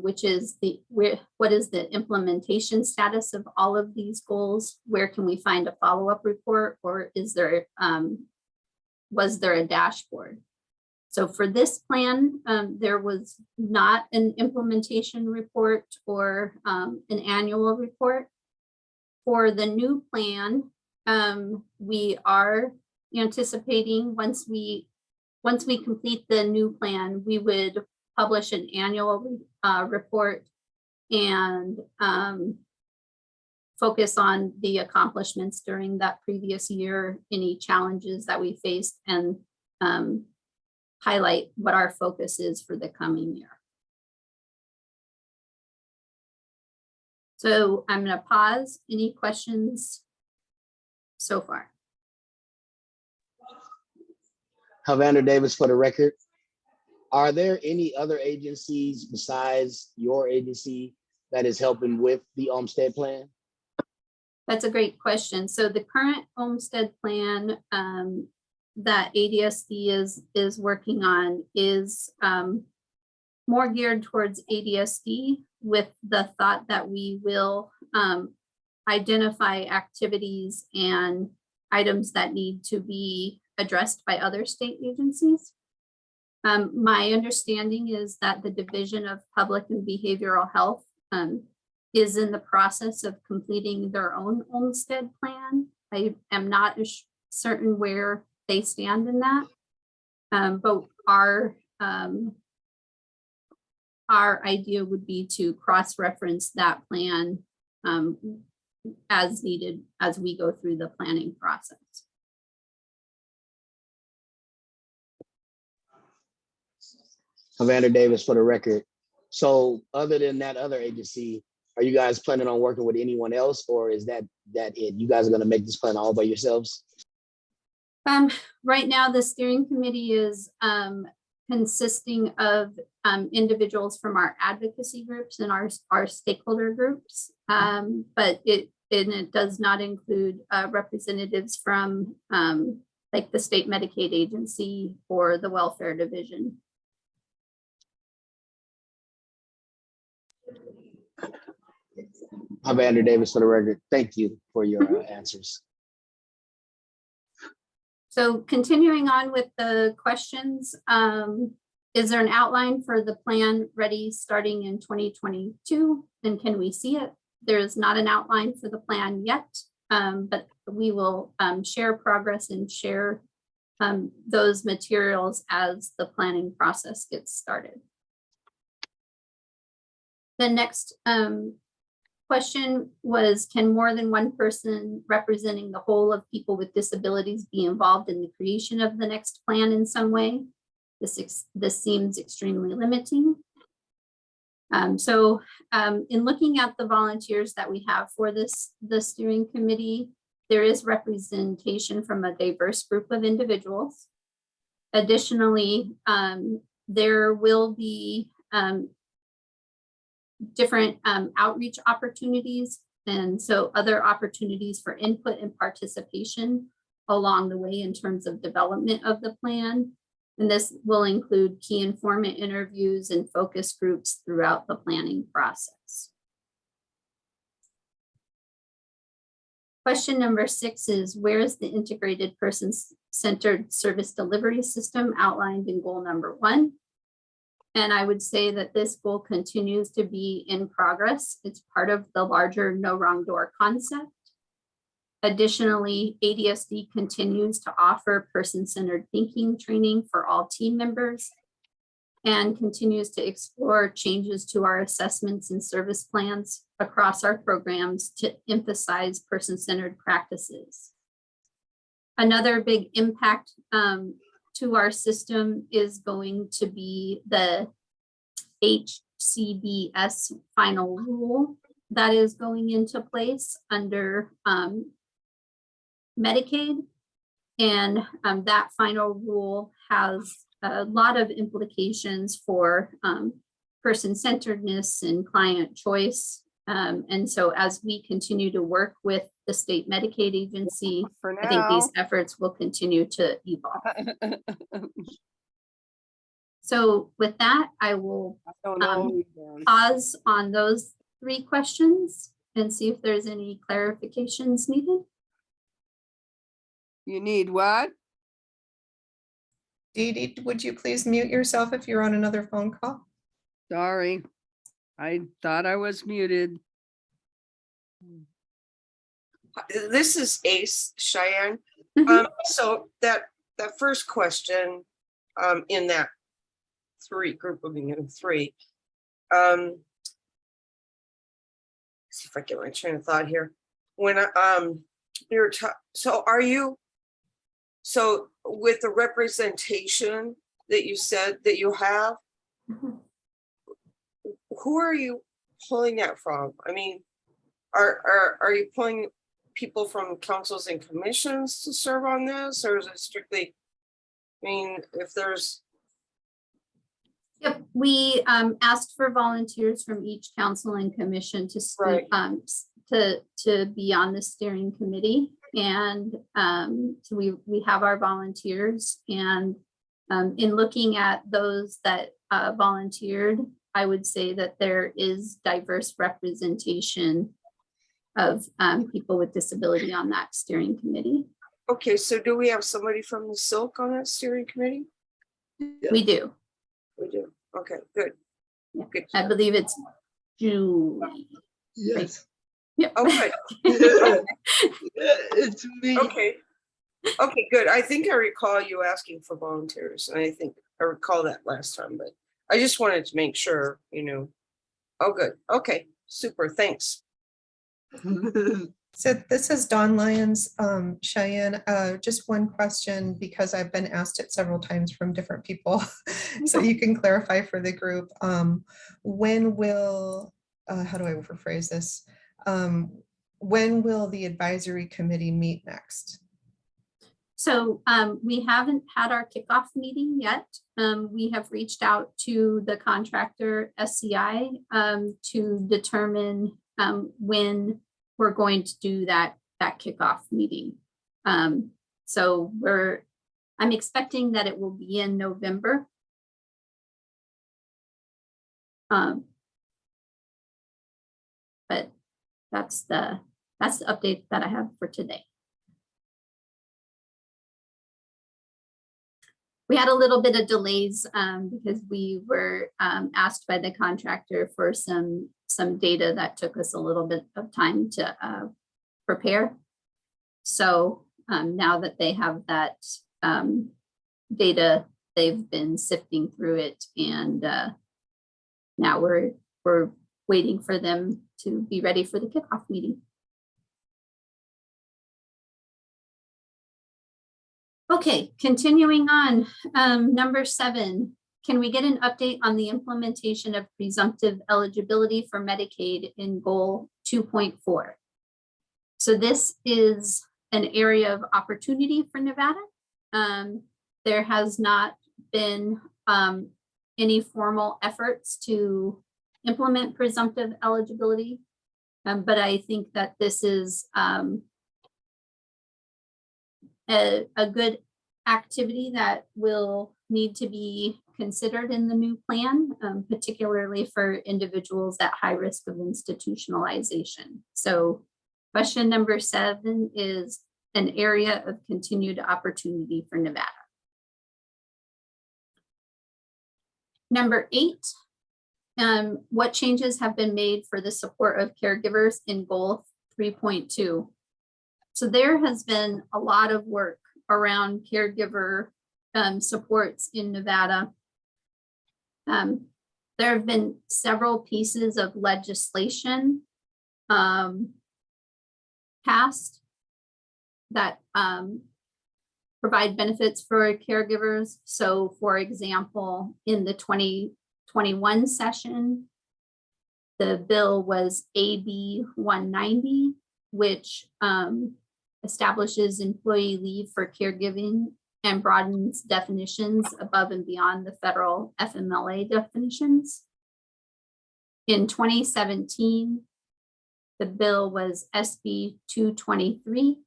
which is what is the implementation status of all of these goals? Where can we find a follow-up report, or was there a dashboard? So for this plan, there was not an implementation report or an annual report. For the new plan, we are anticipating once we complete the new plan, we would publish an annual report and focus on the accomplishments during that previous year, any challenges that we faced, and highlight what our focus is for the coming year. So I'm going to pause. Any questions so far? Havander Davis for the record. Are there any other agencies besides your agency that is helping with the Olmsted plan? That's a great question. So the current Olmsted plan that ADSD is working on is more geared towards ADSD, with the thought that we will identify activities and items that need to be addressed by other state agencies. My understanding is that the Division of Public and Behavioral Health is in the process of completing their own Olmsted plan. I am not certain where they stand in that, but our idea would be to cross-reference that plan as needed as we go through the planning process. Havander Davis for the record. So other than that other agency, are you guys planning on working with anyone else, or is that it? You guys are going to make this plan all by yourselves? Right now, the steering committee is consisting of individuals from our advocacy groups and our stakeholder groups, but it does not include representatives from like the state Medicaid agency or the welfare division. Havander Davis for the record. Thank you for your answers. So continuing on with the questions, is there an outline for the plan ready starting in 2022? And can we see it? There is not an outline for the plan yet, but we will share progress and share those materials as the planning process gets started. The next question was, can more than one person representing the whole of people with disabilities be involved in the creation of the next plan in some way? This seems extremely limiting. In looking at the volunteers that we have for the steering committee, there is representation from a diverse group of individuals. Additionally, there will be different outreach opportunities, and so other opportunities for input and participation along the way in terms of development of the plan. And this will include key informant interviews and focus groups throughout the planning process. Question number 6 is, where is the integrated person-centered service delivery system outlined in goal number 1? And I would say that this goal continues to be in progress. It's part of the larger no wrong door concept. Additionally, ADSD continues to offer person-centered thinking training for all team members and continues to explore changes to our assessments and service plans across our programs to emphasize person-centered practices. Another big impact to our system is going to be the HCBS final rule that is going into place under Medicaid. And that final rule has a lot of implications for person-centeredness and client choice. And so as we continue to work with the state Medicaid agency, I think these efforts will continue to evolve. So with that, I will pause on those 3 questions and see if there's any clarifications needed. You need what? Dee Dee, would you please mute yourself if you're on another phone call? Sorry, I thought I was muted. This is Ace, Cheyenne. So that first question in that group of 3, see if I get my train of thought here. When you're so with the representation that you said that you have, who are you pulling that from? I mean, are you pulling people from councils and commissions to serve on this, or is it strictly, I mean, if there's... Yep, we asked for volunteers from each council and commission to to be on the steering committee, and so we have our volunteers, and in looking at those that volunteered, I would say that there is diverse representation of people with disability on that steering committee. Okay, so do we have somebody from the SILC on that steering committee? We do. We do. Okay, good. Yeah. Good. I believe it's Julie. Yes. Yep. Okay. It's me. Okay. Okay, good. I think I recall you asking for volunteers, and I think I recall that last time, but I just wanted to make sure, you know. Oh, good. Okay, super. Thanks. So this is Dawn Lyons, Cheyenne. Just one question, because I've been asked it several times from different people. So you can clarify for the group. When will, how do I rephrase this? When will the advisory committee meet next? So we haven't had our kickoff meeting yet. We have reached out to the contractor SCI to determine when we're going to do that kickoff meeting. So I'm expecting that it will be in November. But that's the update that I have for today. We had a little bit of delays because we were asked by the contractor for some data that took us a little bit of time to prepare. So now that they have that data, they've been sifting through it, and now we're waiting for them to be ready for the kickoff meeting. Okay, continuing on, number 7, can we get an update on the implementation of presumptive eligibility for Medicaid in goal 2.4? So this is an area of opportunity for Nevada. There has not been any formal efforts to implement presumptive eligibility, but I think that this is a good activity that will need to be considered in the new plan, particularly for individuals at high risk of institutionalization. So question number 7 is an area of continued opportunity for Nevada. Number 8, what changes have been made for the support of caregivers in goal 3.2? So there has been a lot of work around caregiver supports in Nevada. There have been several pieces of legislation passed that provide benefits for caregivers. So for example, in the 2021 session, the bill was AB 190, which establishes employee leave for caregiving and broadens definitions above and beyond the federal FMLA definitions. In 2017, the bill was SB 223,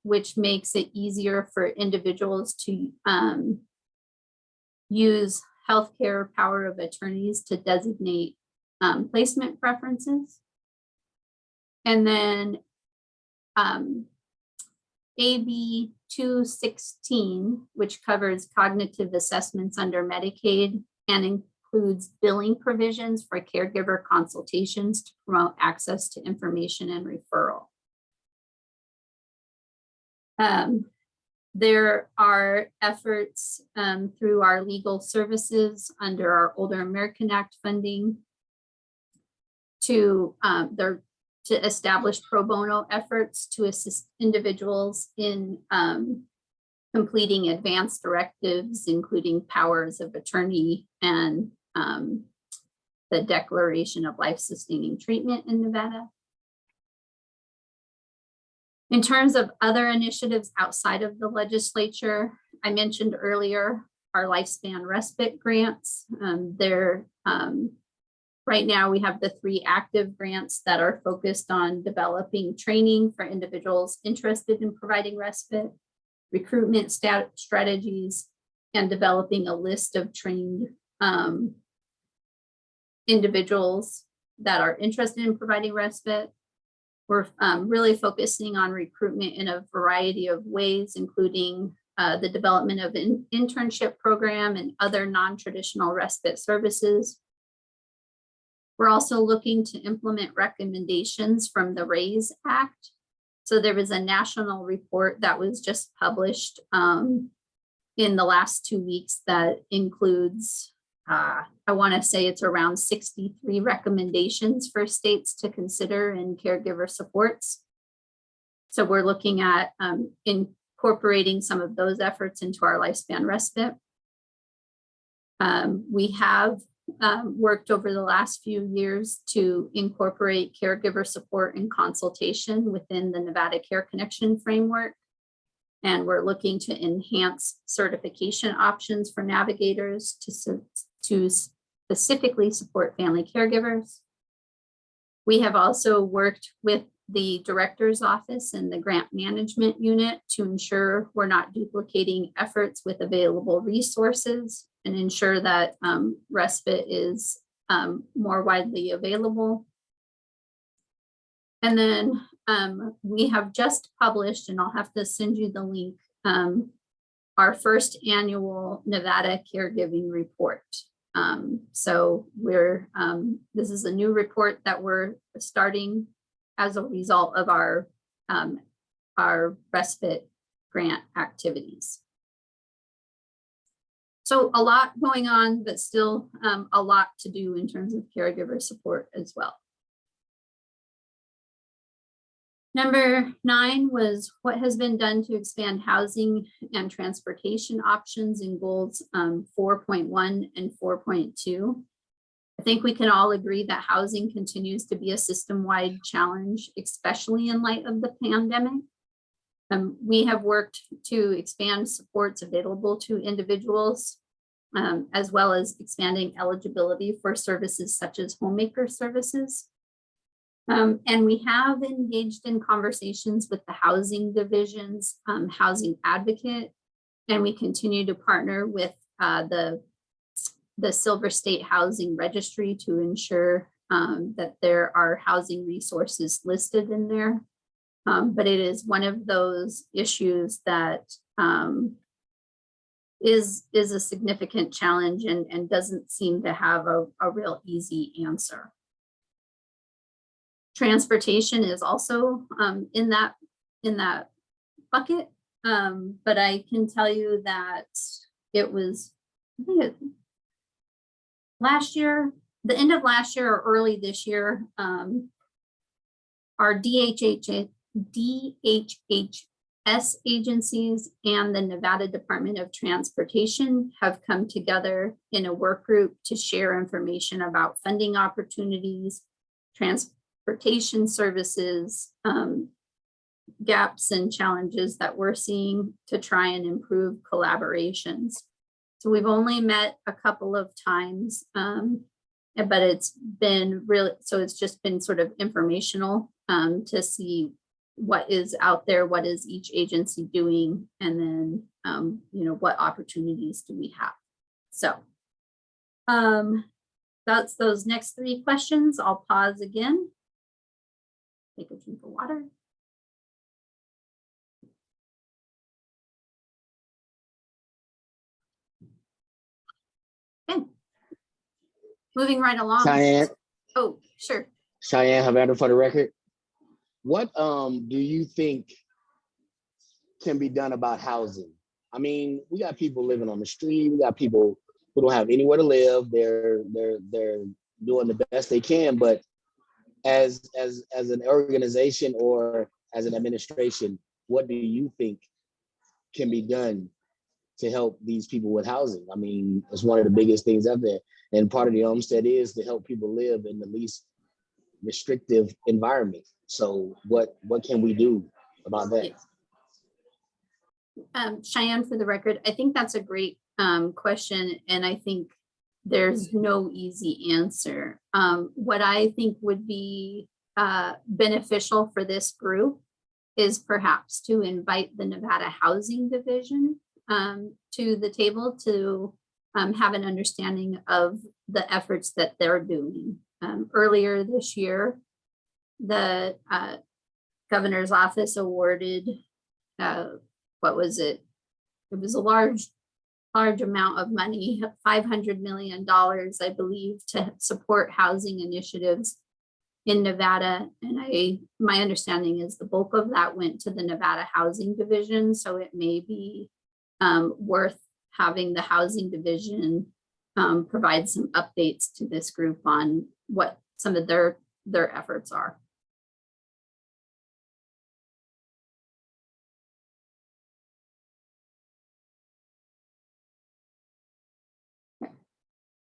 which makes it easier for individuals to use healthcare power of attorneys to designate placement preferences. And then AB 216, which covers cognitive assessments under Medicaid and includes billing provisions for caregiver consultations to promote access to information and referral. There are efforts through our legal services under our Older American Act funding to establish pro bono efforts to assist individuals in completing advanced directives, including powers of attorney and the declaration of life-sustaining treatment in Nevada. In terms of other initiatives outside of the legislature, I mentioned earlier our lifespan respite grants. Right now we have the 3 active grants that are focused on developing training for individuals interested in providing respite, recruitment strategies, and developing a list of trained individuals that are interested in providing respite. We're really focusing on recruitment in a variety of ways, including the development of an internship program and other non-traditional respite services. We're also looking to implement recommendations from the RAISE Act. So there was a national report that was just published in the last 2 weeks that includes, I want to say it's around 63 recommendations for states to consider in caregiver supports. So we're looking at incorporating some of those efforts into our lifespan respite. We have worked over the last few years to incorporate caregiver support and consultation within the Nevada Care Connection framework. And we're looking to enhance certification options for navigators to specifically support family caregivers. We have also worked with the director's office and the grant management unit to ensure we're not duplicating efforts with available resources and ensure that respite is more widely available. And then we have just published, and I'll have to send you the link, our first annual Nevada caregiving report. So this is a new report that we're starting as a result of our respite grant activities. So a lot going on, but still a lot to do in terms of caregiver support as well. Number 9 was what has been done to expand housing and transportation options in goals 4.1 and 4.2. I think we can all agree that housing continues to be a system-wide challenge, especially in light of the pandemic. We have worked to expand supports available to individuals, as well as expanding eligibility for services such as homemaker services. And we have engaged in conversations with the housing division's housing advocate, and we continue to partner with the Silver State Housing Registry to ensure that there are housing resources listed in there. But it is one of those issues that is a significant challenge and doesn't seem to have a real easy answer. Transportation is also in that bucket, but I can tell you that it was, I think last year, the end of last year or early this year, our DHHS agencies and the Nevada Department of Transportation have come together in a work group to share information about funding opportunities, transportation services, gaps and challenges that we're seeing to try and improve collaborations. So we've only met a couple of times, but it's been really, so it's just been sort of informational to see what is out there, what is each agency doing, and then, what opportunities do we have? So that's those next 3 questions. I'll pause again. Take a drink of water. Okay. Moving right along. Cheyenne. Oh, sure. Cheyenne Havana, for the record. What do you think can be done about housing? I mean, we got people living on the street. We got people who don't have anywhere to live. They're doing the best they can, but as an organization or as an administration, what do you think can be done to help these people with housing? I mean, it's one of the biggest things out there. And part of the Olmstead is to help people live in the least restrictive environment. So what can we do about that? Cheyenne, for the record, I think that's a great question. And I think there's no easy answer. What I think would be beneficial for this group is perhaps to invite the Nevada Housing Division to the table to have an understanding of the efforts that they're doing. Earlier this year, the governor's office awarded, what was it? It was a large amount of money, $500 million, I believe, to support housing initiatives in Nevada. And my understanding is the bulk of that went to the Nevada Housing Division. So it may be worth having the Housing Division provide some updates to this group on what some of their efforts are.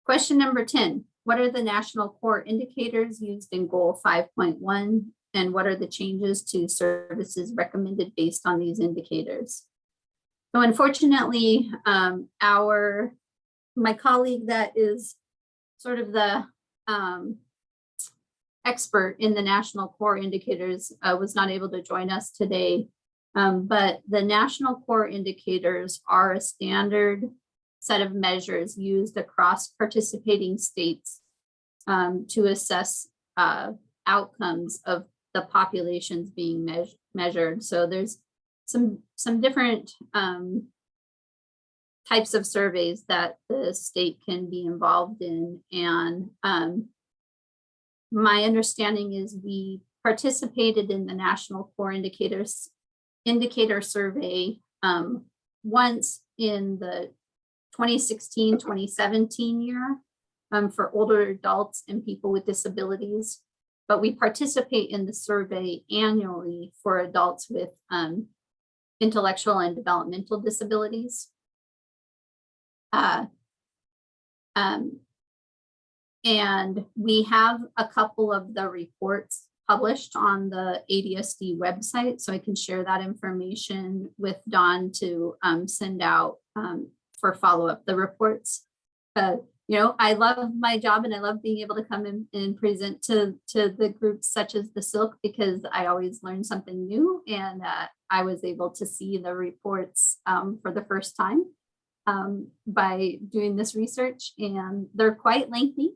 Question number 10, what are the national core indicators used in goal 5.1 and what are the changes to services recommended based on these indicators? So unfortunately, my colleague that is sort of the expert in the national core indicators was not able to join us today, but the national core indicators are a standard set of measures used across participating states to assess outcomes of the populations being measured. So there's some different types of surveys that the state can be involved in. And my understanding is we participated in the National Core Indicator Survey once in the 2016, 2017 year for older adults and people with disabilities. But we participate in the survey annually for adults with intellectual and developmental disabilities. And we have a couple of the reports published on the ADSD website, so I can share that information with Dawn to send out for follow-up the reports. You know, I love my job and I love being able to come in and present to the groups such as the SILC, because I always learn something new, and I was able to see the reports for the first time by doing this research, and they're quite lengthy.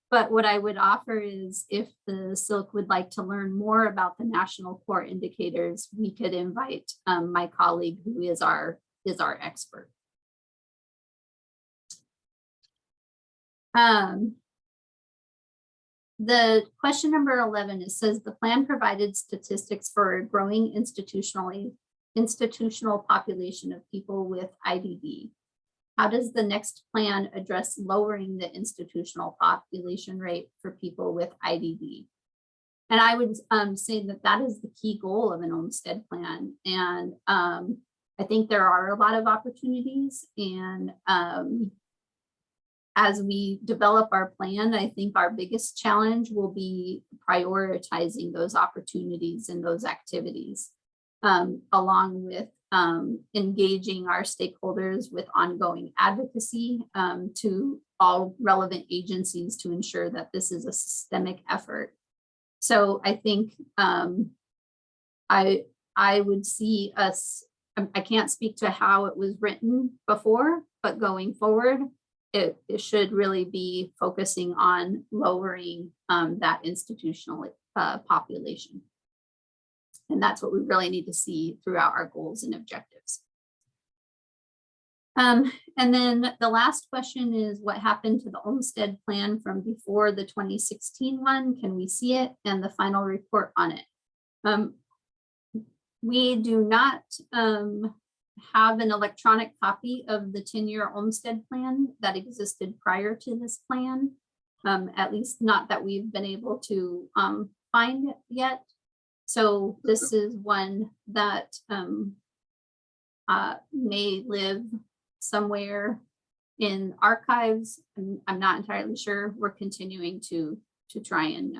But what I would offer is, if the SILC would like to learn more about the national core indicators, we could invite my colleague who is our expert. The question number 11, it says the plan provided statistics for a growing institutional population of people with IDD. How does the next plan address lowering the institutional population rate for people with IDD? And I would say that that is the key goal of an Olmsted plan. And I think there are a lot of opportunities, and as we develop our plan, I think our biggest challenge will be prioritizing those opportunities and those activities, along with engaging our stakeholders with ongoing advocacy to all relevant agencies to ensure that this is a systemic effort. So I think I would see us, I can't speak to how it was written before, but going forward, it should really be focusing on lowering that institutional population. And that's what we really need to see throughout our goals and objectives. And then the last question is, what happened to the Olmsted plan from before the 2016 one? Can we see it and the final report on it? We do not have an electronic copy of the 10-year Olmsted plan that existed prior to this plan, at least not that we've been able to find yet. So this is one that may live somewhere in archives. I'm not entirely sure. We're continuing to try and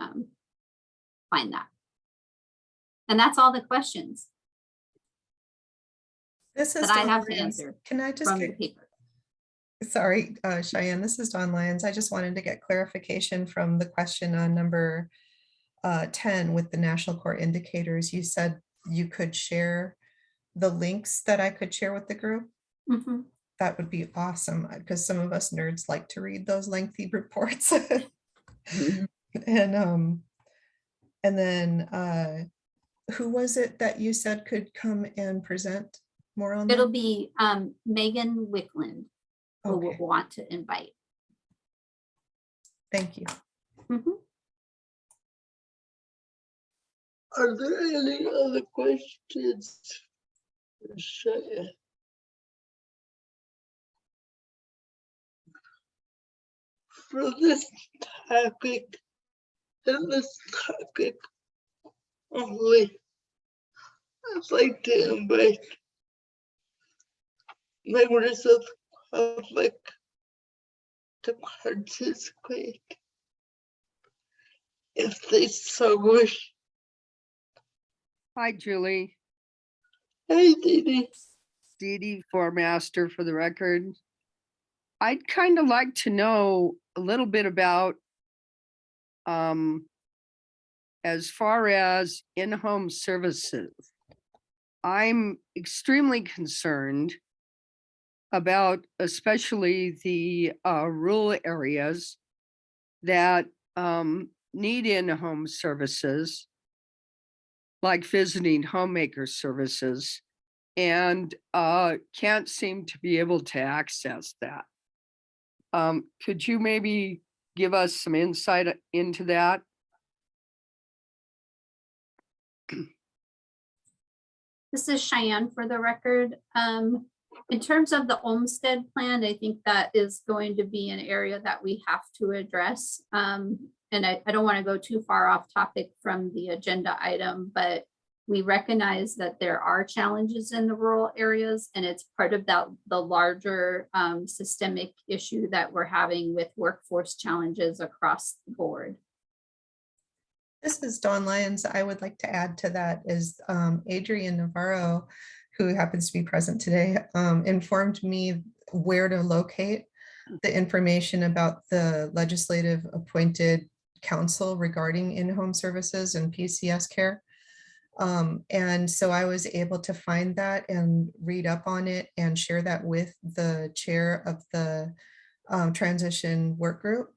find that. And that's all the questions This is that I Dawn have to Lyons. answer Can I just from the get, paper. sorry, Cheyenne, this is Dawn Lyons. I just wanted to get clarification from the question on number 10 with the national core indicators. You said you could share the links that I could share with the group. Mm-hmm. That would be awesome, because some of us nerds like to read those lengthy reports. And then who was it that you said could come and present more on It'll that? be Megan Wickland who Okay. will want to invite. Thank you. Mm-hmm. Are there any other questions? Cheyenne? For this topic and this topic only, I'd like to invite members of the public to participate if they so wish. Hi, Julie. Hey, Dee Dee for master for the record. I'd kind of like to know a little bit about as far as in-home services. I'm extremely concerned about especially the rural areas that need in-home services, like visiting homemaker services, and can't seem to be able to access that. Could you maybe give us some insight into that? This is Cheyenne for the record. In terms of the Olmsted plan, I think that is going to be an area that we have to address. And I don't want to go too far off topic from the agenda item, but we recognize that there are challenges in the rural areas, and it's part of the larger systemic issue that we're having with workforce challenges across the board. This is Dawn Lyons. I would like to add to that is Adrian Navarro, who happens to be present today, informed me where to locate the information about the legislative appointed council regarding in-home services and PCS care. And so I was able to find that and read up on it and share that with the chair of the transition work group.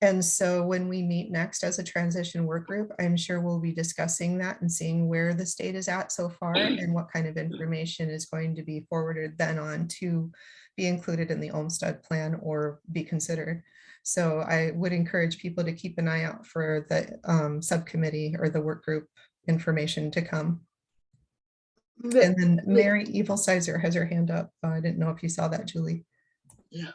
And so when we meet next as a transition work group, I'm sure we'll be discussing that and seeing where the state is at so far and what kind of information is going to be forwarded then on to be included in the Olmsted plan or be considered. So I would encourage people to keep an eye out for the subcommittee or the work group information to come. And then Mary Evil Sizer has her hand up. I didn't know if you saw that, Julie. Yeah.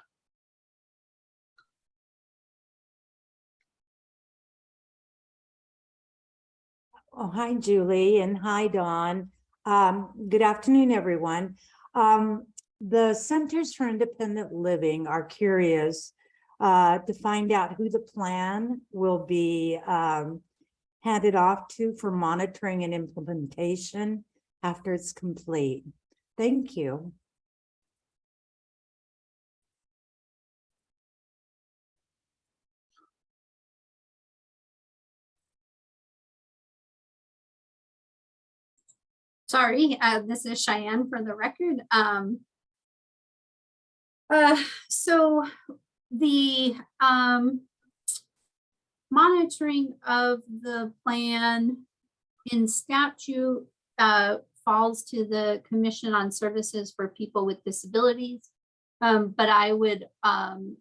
Oh, hi, Julie, and hi, Dawn. Good afternoon, everyone. The Centers for Independent Living are curious to find out who the plan will be handed off to for monitoring and implementation after it's complete. Thank you. Sorry, this is Cheyenne for the record. So the monitoring of the plan in statute falls to the Commission on Services for People with Disabilities. But I would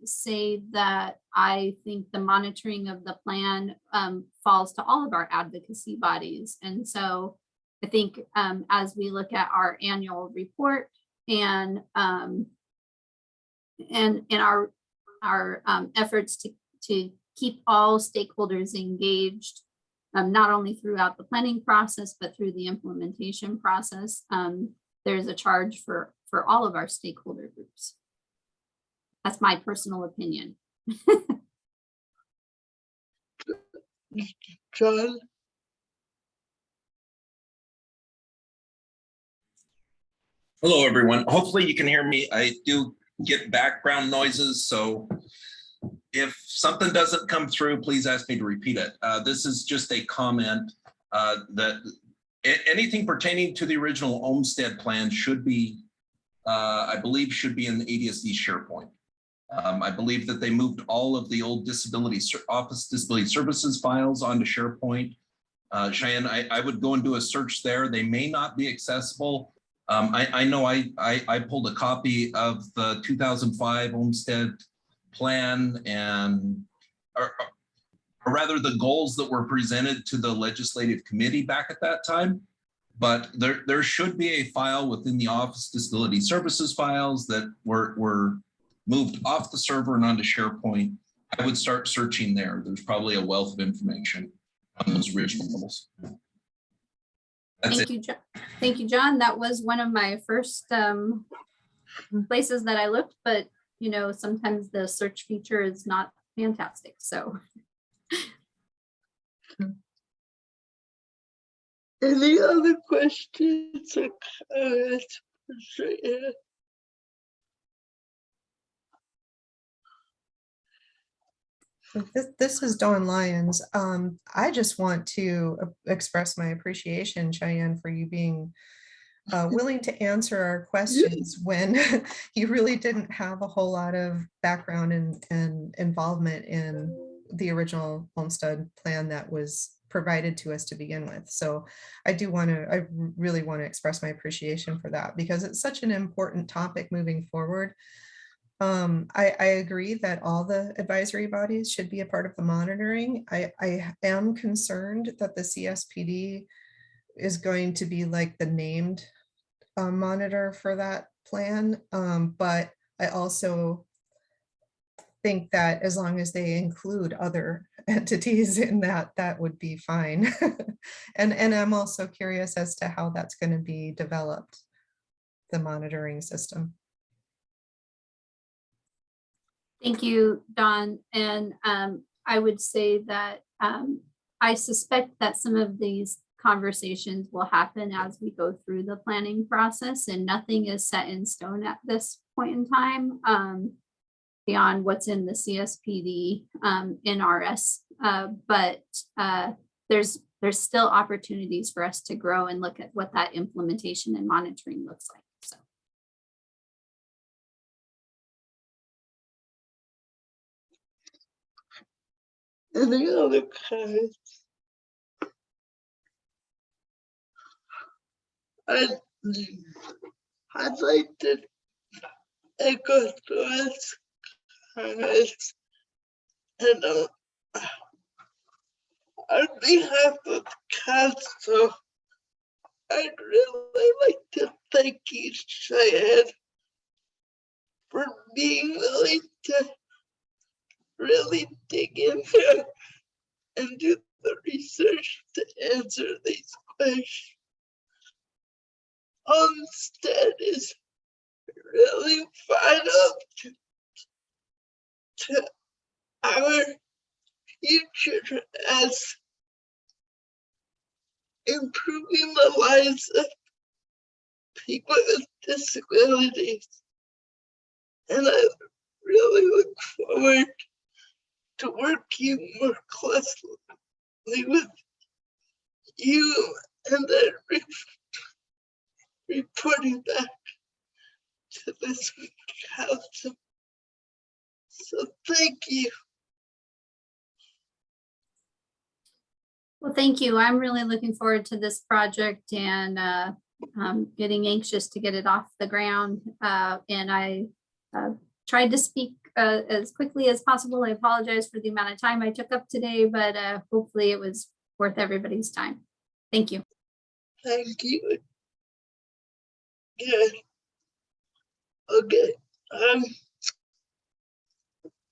say that I think the monitoring of the plan falls to all of our advocacy bodies. And so I think as we look at our annual report and our efforts to keep all stakeholders engaged, not only throughout the planning process, but through the implementation process, there's a charge for all of our stakeholder groups. That's my personal opinion. John? Hello, everyone. Hopefully you can hear me. I do get background noises, so if something doesn't come through, please ask me to repeat it. This is just a comment that anything pertaining to the original Olmsted plan should be, I believe, should be in the ADSD SharePoint. I believe that they moved all of the old Office Disability Services files onto SharePoint. Cheyenne, I would go and do a search there. They may not be accessible. I know I pulled a copy of the 2005 Olmsted plan or rather the goals that were presented to the legislative committee back at that time. But there should be a file within the Office Disability Services files that were moved off the server and onto SharePoint. I would start searching there. There's probably a wealth of information on those original goals. Thank you, John. Thank you, John. That was one of my first places that I looked, but you know, sometimes the search feature is not fantastic. So. Any other questions or comments? This is Dawn Lyons. I just want to express my appreciation, Cheyenne, for you being willing to answer our questions when you really didn't have a whole lot of background and involvement in the original Olmsted plan that was provided to us to begin with. So I really want to express my appreciation for that because it's such an important topic moving forward. I agree that all the advisory bodies should be a part of the monitoring. I am concerned that the CSPD is going to be like the named monitor for that plan. But I also think that as long as they include other entities in that, that would be fine. And I'm also curious as to how that's going to be developed, the monitoring system. Thank you, Dawn. And I would say that I suspect that some of these conversations will happen as we go through the planning process, and nothing is set in stone at this point in time beyond what's in the CSPD NRS. But there's still opportunities for us to grow and look at what that implementation and monitoring looks like. So. Any other comments? I'd like to echo Dawn's comments, and on behalf of council, I'd really like to thank you, Cheyenne, for being willing to really dig in here and do the research to answer these questions. Homestead is really vital to our future as improving the lives of people with disabilities. And I really look forward to working more closely with you and then reporting back to this council. So thank you. Well, thank you. I'm really looking forward to this project, and I'm getting anxious to get it off the ground. And I tried to speak as quickly as possible. I apologize for the amount of time I took up today, but hopefully it was worth everybody's time. Thank you. Thank you. Yeah. Okay.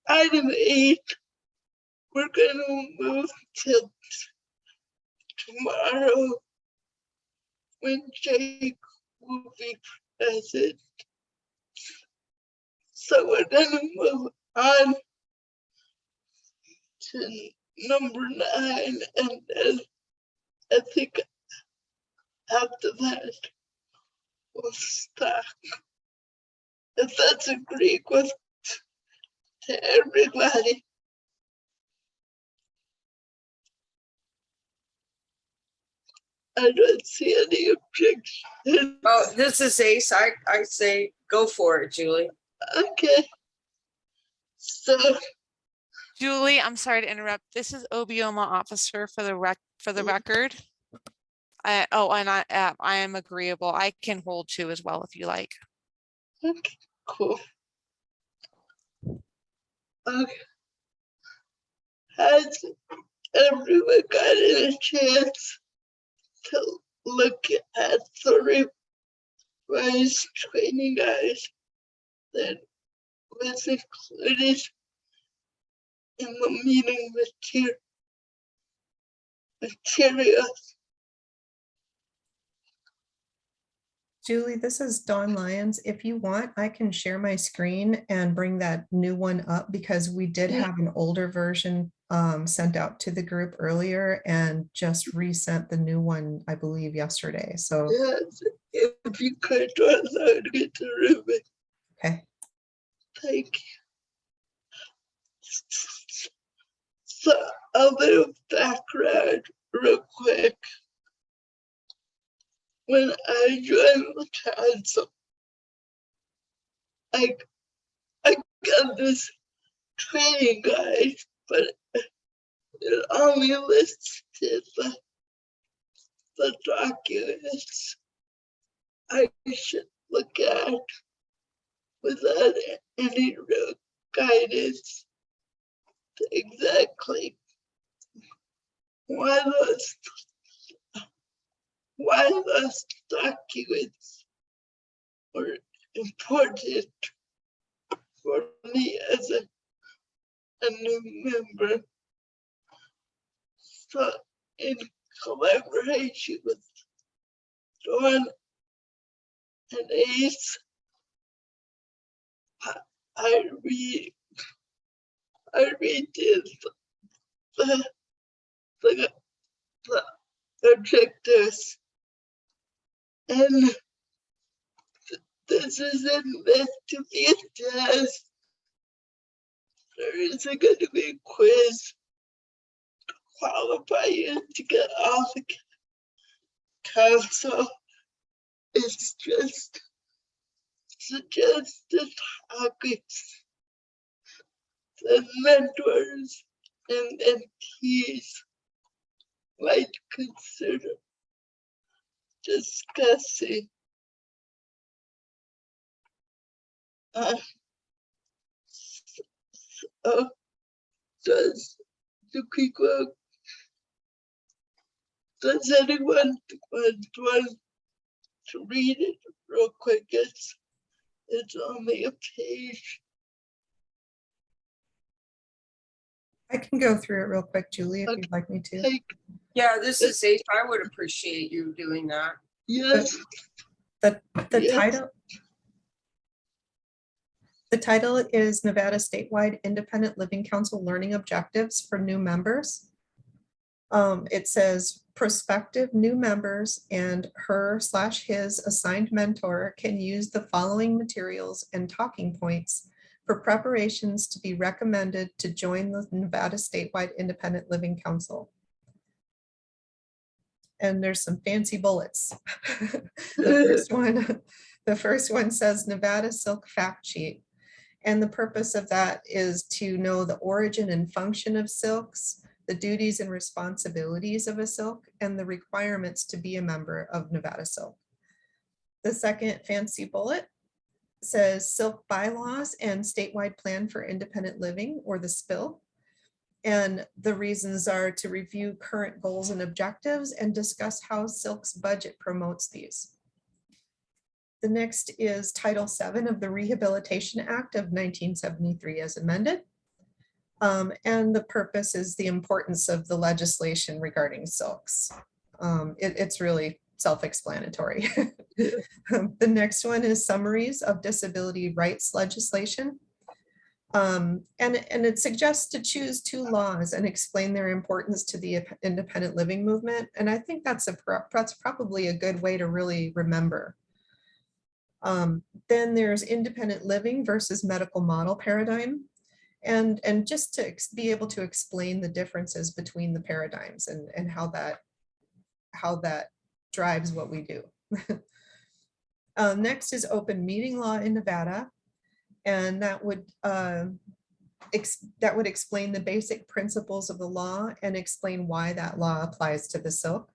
Item 8, we're gonna move till tomorrow when Jake will be present. So we're gonna move on to number 9, and then I think after that we'll stop. If that's agreed with to everybody. I don't see any objection. Oh, this is Ace. I say go for it, Julie. Okay. So Julie, I'm sorry to interrupt. This is Obioma officer for the record. And I am agreeable. I can hold 2 as well if you like. okay, cool. Okay. Has everyone gotten a chance to look at the revised training guides that was included in the meeting materials? Julie, this is Dawn Lyons. If you want, I can share my screen and bring that new one up, because we did have an older version sent out to the group earlier and just resent the new one, I believe, yesterday. So yes, if you could, I would get to Ruby. Okay. Thank you. So a little background real quick. When I joined the council, I got this training guide, but it only listed the documents I should look at without any real guidance to exactly why those documents were important for me as a new member. So in collaboration with Dawn and Ace, I redid the objectives, and this isn't meant to be a test. There isn't going to be a quiz to qualify you to get off the council. It's just suggested topics that mentors and mentees might consider discussing. Does the people, does anyone want to read it real quick? It's only a page. I can go through it real quick, Julie, if you'd like me to. Yeah, this is Ace. I would appreciate you doing that. Yes. The title is Nevada Statewide Independent Living Council Learning Objectives for New Members. It says prospective new members and her/his assigned mentor can use the following materials and talking points for preparations to be recommended to join the Nevada Statewide Independent Living Council. And there's some fancy bullets. The first one says Nevada SILC fact sheet. And the purpose of that is to know the origin and function of SILCs, the duties and responsibilities of a SILC, and the requirements to be a member of Nevada SILC. The second fancy bullet says SILC bylaws and statewide plan for independent living, or the SPIL. And the reasons are to review current goals and objectives and discuss how SILC's budget promotes these. The next is Title VII of the Rehabilitation Act of 1973 as amended. And the purpose is the importance of the legislation regarding SILCs. It's really self-explanatory. The next one is summaries of disability rights legislation. And it suggests to choose two laws and explain their importance to the independent living movement. And I think that's probably a good way to really remember. Then there's independent living versus medical model paradigm. And just to be able to explain the differences between the paradigms and how that drives what we do. Next is open meeting law in Nevada. And that would explain the basic principles of the law and explain why that law applies to the SILC.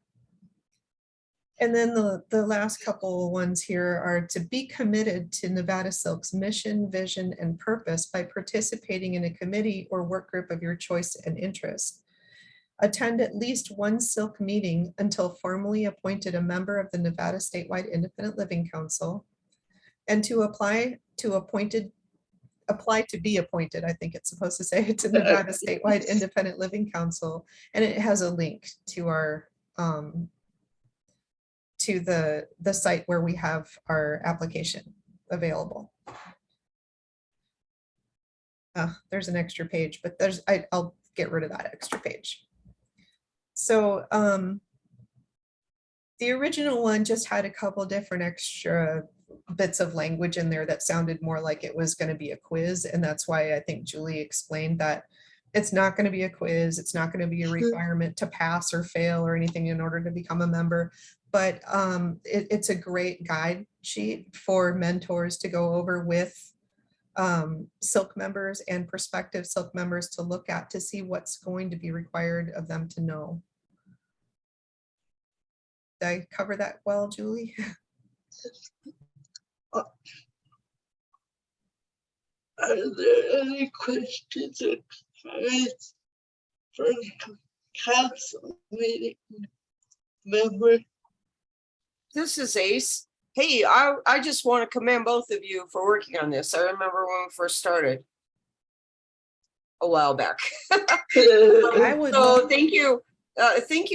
And then the last couple ones here are to be committed to Nevada SILC's mission, vision, and purpose by participating in a committee or work group of your choice and interest. Attend at least one SILC meeting until formally appointed a member of the Nevada Statewide Independent Living Council. And to apply to be appointed, I think it's supposed to say, to Nevada Statewide Independent Living Council. And it has a link to our to the site where we have our application available. There's an extra page, but I'll get rid of that extra page. So the original one just had a couple different extra bits of language in there that sounded more like it was going to be a quiz. And that's why I think Julie explained that it's not going to be a quiz. It's not going to be a requirement to pass or fail or anything in order to become a member. But it's a great guide sheet for mentors to go over with SILC members and prospective SILC members to look at to see what's going to be required of them to know. Did I cover that well, Julie? Are there any questions or comments from council meeting member? This is Ace. hey, I just want to commend both of you for working on this. I remember when we first started a while back. I would So love- thank you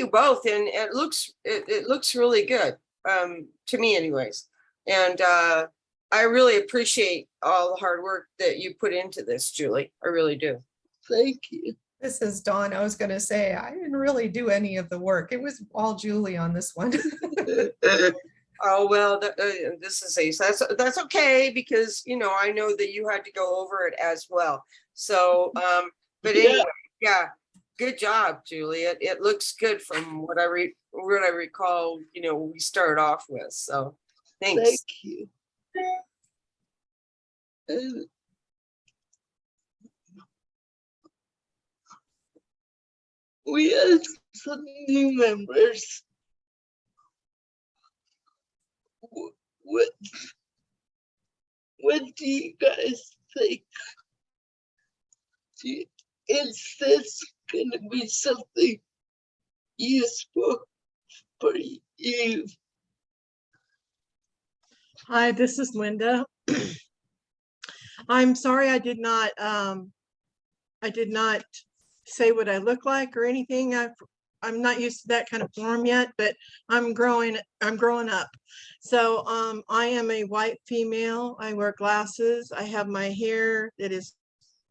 both, and it looks really good, to me anyways. And I really appreciate all the hard work that you put into this, Julie. I really do. Thank you. This is Dawn. I was going to say, I didn't really do any of the work. It was all Julie on this one. Oh, well, this is Ace. That's okay, because, you know, I know that you had to go over it as well. So, but anyway, yeah, good job, Julie. It looks good from what I recall, you know, we started off with. So thanks. Thank you. And we have some new members. What do you guys think? Is this going to be something useful for you? Hi, this is Linda. I'm sorry I did not say what I look like or anything. I'm not used to that kind of form yet, but I'm growing up. So I am a white female. I wear glasses. I have my hair that is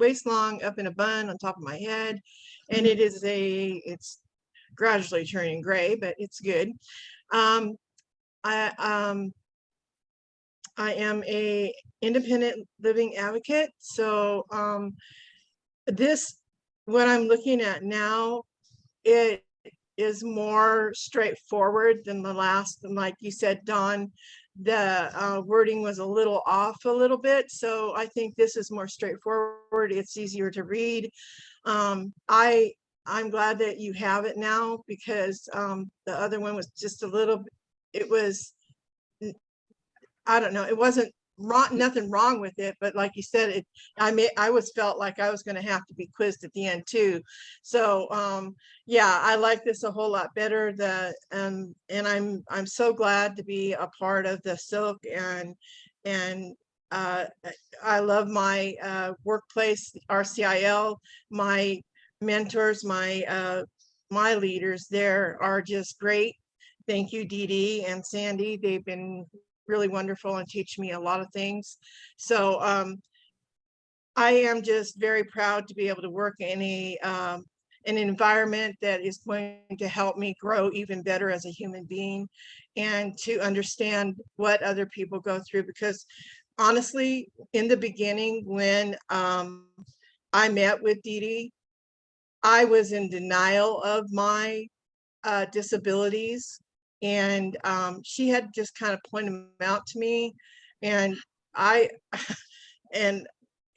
waist long up in a bun on top of my head. And it's gradually turning gray, but it's good. I am a independent living advocate. So what I'm looking at now, it is more straightforward than the last. And like you said, Dawn, the wording was a little off a little bit. So I think this is more straightforward. It's easier to read. I'm glad that you have it now, because the other one was just a little, it was, I don't know, it wasn't wrong, nothing wrong with it, but like you said, I felt like I was going to have to be quizzed at the end too. So yeah, I like this a whole lot better. And I'm so glad to be a part of the SILC, and I love my workplace, RCIL, my mentors, my leaders there are just great. Thank you, Dee Dee and Sandy. They've been really wonderful and teach me a lot of things. So I am just very proud to be able to work in an environment that is going to help me grow even better as a human being, and to understand what other people go through. Because honestly, in the beginning, when I met with Dee Dee, I was in denial of my disabilities, and she had just kind of pointed them out to me, and and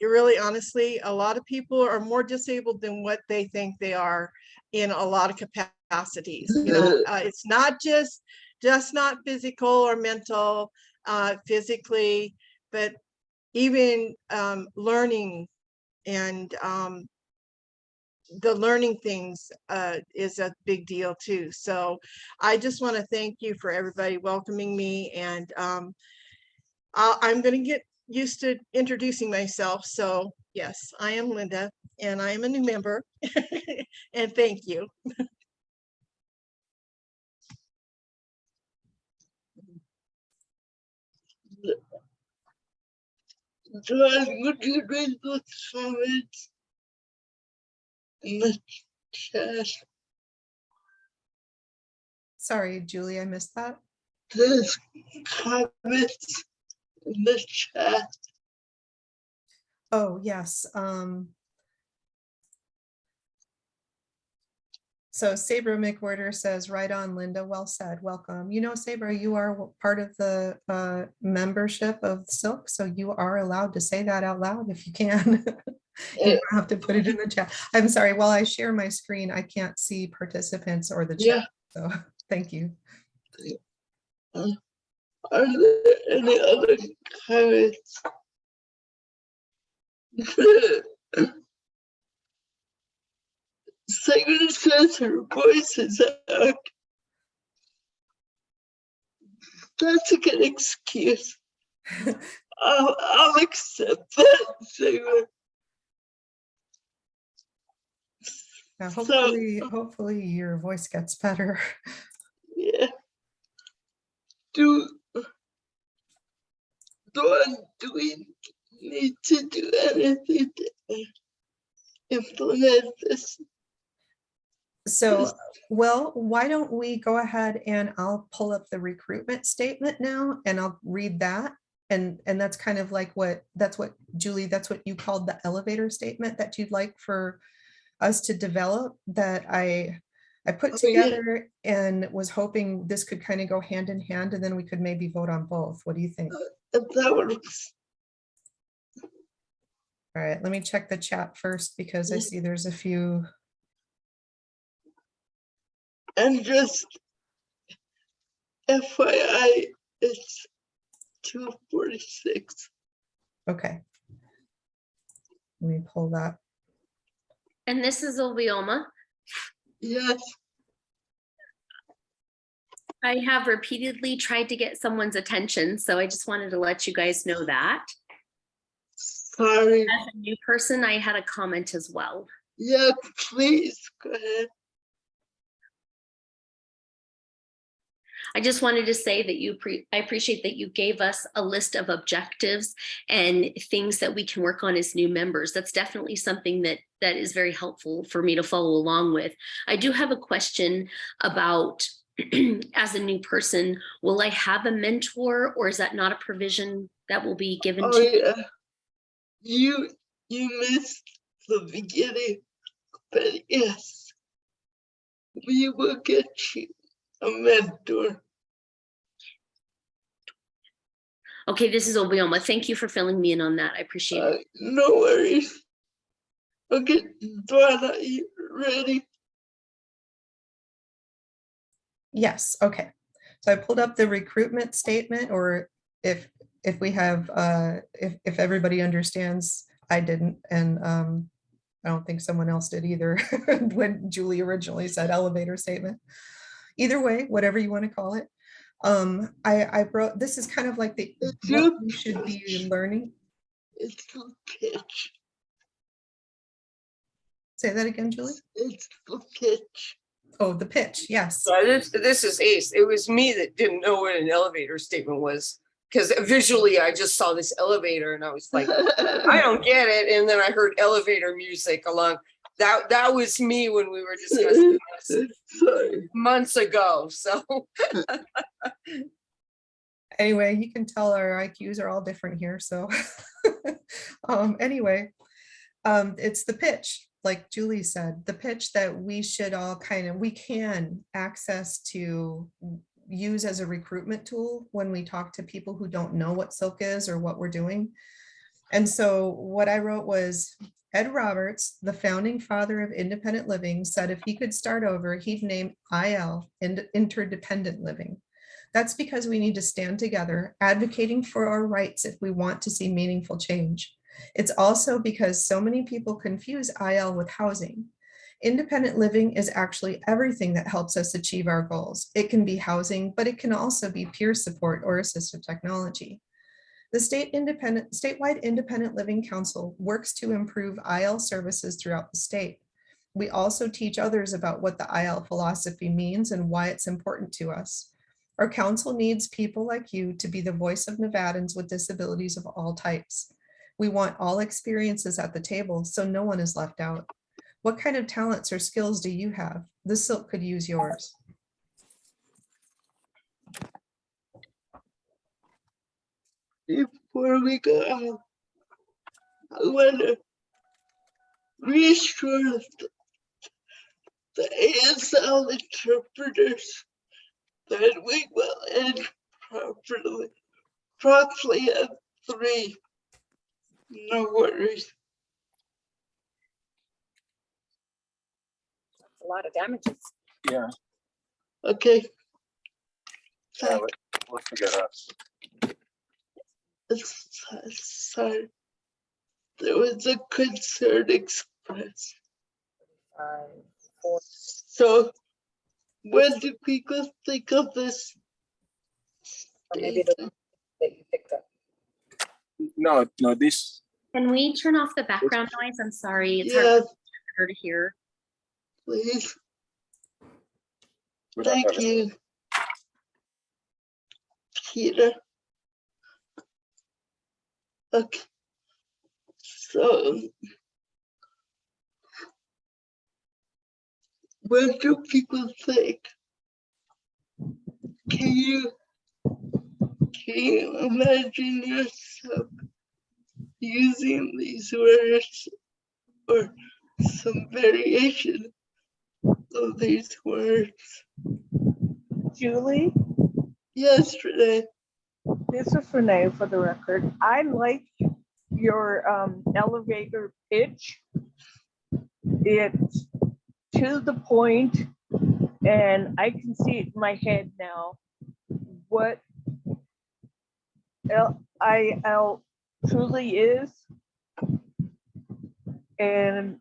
really honestly, a lot of people are more disabled than what they think they are in a lot of capacities. You know, it's not just not physical or mental, physically, but even learning, and the learning things is a big deal too. So I just want to thank you for everybody welcoming me, and I'm going to get used to introducing myself. So yes, I am Linda, and I am a new member. And thank you. John, would you read the comments in the chat? Sorry, Julie, I missed that. There's comments in the chat. Oh, yes. So Sabra McWhirter says, right on, Linda, well said, welcome. You know, Sabra, you are part of the membership of SILC, so you are allowed to say that out loud if you can. You don't have to put it in the chat. I'm sorry, while I share my screen, I can't see participants or the chat, so thank you. Are there any other comments? Second says her voice is out. That's a good excuse. I'll accept that. So, Now, hopefully your voice gets better. yeah. Do we need to do anything to implement this? So, well, why don't we go ahead and I'll pull up the recruitment statement now and I'll read that. And that's kind of like that's what Julie, that's what you called the elevator statement that you'd like for us to develop, that I put together and was hoping this could kind of go hand in hand and then we could maybe vote on both. What do you think? That works. All right, let me check the chat first because I see there's a few. And just FYI, it's 2:46. Okay. Let me pull that. And this is Obioma. Yes. I have repeatedly tried to get someone's attention, so I just wanted to let you guys know that. Sorry. As a new person, I had a comment as well. Yeah, please go ahead. I just wanted to say that I appreciate that you gave us a list of objectives and things that we can work on as new members. That's definitely something that is very helpful for me to follow along with. I do have a question about, as a new person, will I have a mentor, or is that not a provision that will be given to me? Yeah. You missed the beginning, but yes, we will get you a mentor. Okay, this is Obioma. Thank you for filling me in on that. I appreciate it. No worries. Okay, Donna, are you ready? Yes, okay. So I pulled up the recruitment statement, or if we have, if everybody understands, I didn't, and I don't think someone else did either when Julie originally said elevator statement. Either way, whatever you want to call it. I wrote, this is kind of like what we should be learning. It's the pitch. Say that again, Julie. It's the pitch. Oh, the pitch, yes. This is Ace. It was me that didn't know what an elevator statement was, because visually I just saw this elevator and I was like, I don't get it. And then I heard elevator music along. That was me when we were discussing this months ago. So anyway, you can tell our IQs are all different here. So anyway, it's the pitch, like Julie said, the pitch that we should all we can access to use as a recruitment tool when we talk to people who don't know what SILC is or what we're doing. And so what I wrote was, Ed Roberts, the founding father of independent living, said if he could start over, he'd name IL interdependent living. That's because we need to stand together, advocating for our rights if we want to see meaningful change. It's also because so many people confuse IL with housing. Independent living is actually everything that helps us achieve our goals. It can be housing, but it can also be peer support or assistive technology. The statewide Independent Living Council works to improve IL services throughout the state. We also teach others about what the IL philosophy means and why it's important to us. Our council needs people like you to be the voice of Nevadans with disabilities of all types. We want all experiences at the table, so no one is left out. What kind of talents or skills do you have? The SILC could use yours. Before we go on, I want to reassure the ASL interpreters that we will end promptly at 3. No worries. a lot of damages. Yeah. Okay. We'll figure it out. Sorry. There was a concern expressed. So when do people think of this Or maybe the that you picked up. No, this. Can we turn off the background noise? I'm sorry, it's Yes, hard for her to hear. please. Thank you, Peter. Okay, so what do people think? Can you imagine yourself using these words or some variation of these words? Julie? Yes, Renee. This is Renee for the record. I like your elevator pitch. It's to the point, and I can see it in my head now. What LIL truly is. And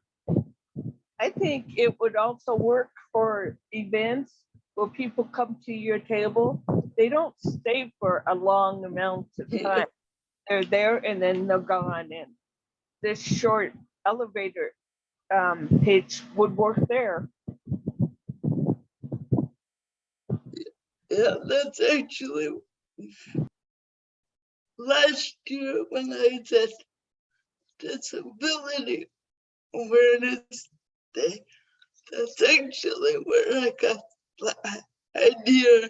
I think it would also work for events where people come to your table. They don't stay for a long amount of time. They're there and then they're gone. And this short elevator pitch would work there. Yeah, that's actually last year when I did Disability Awareness Day. That's actually where I got the idea,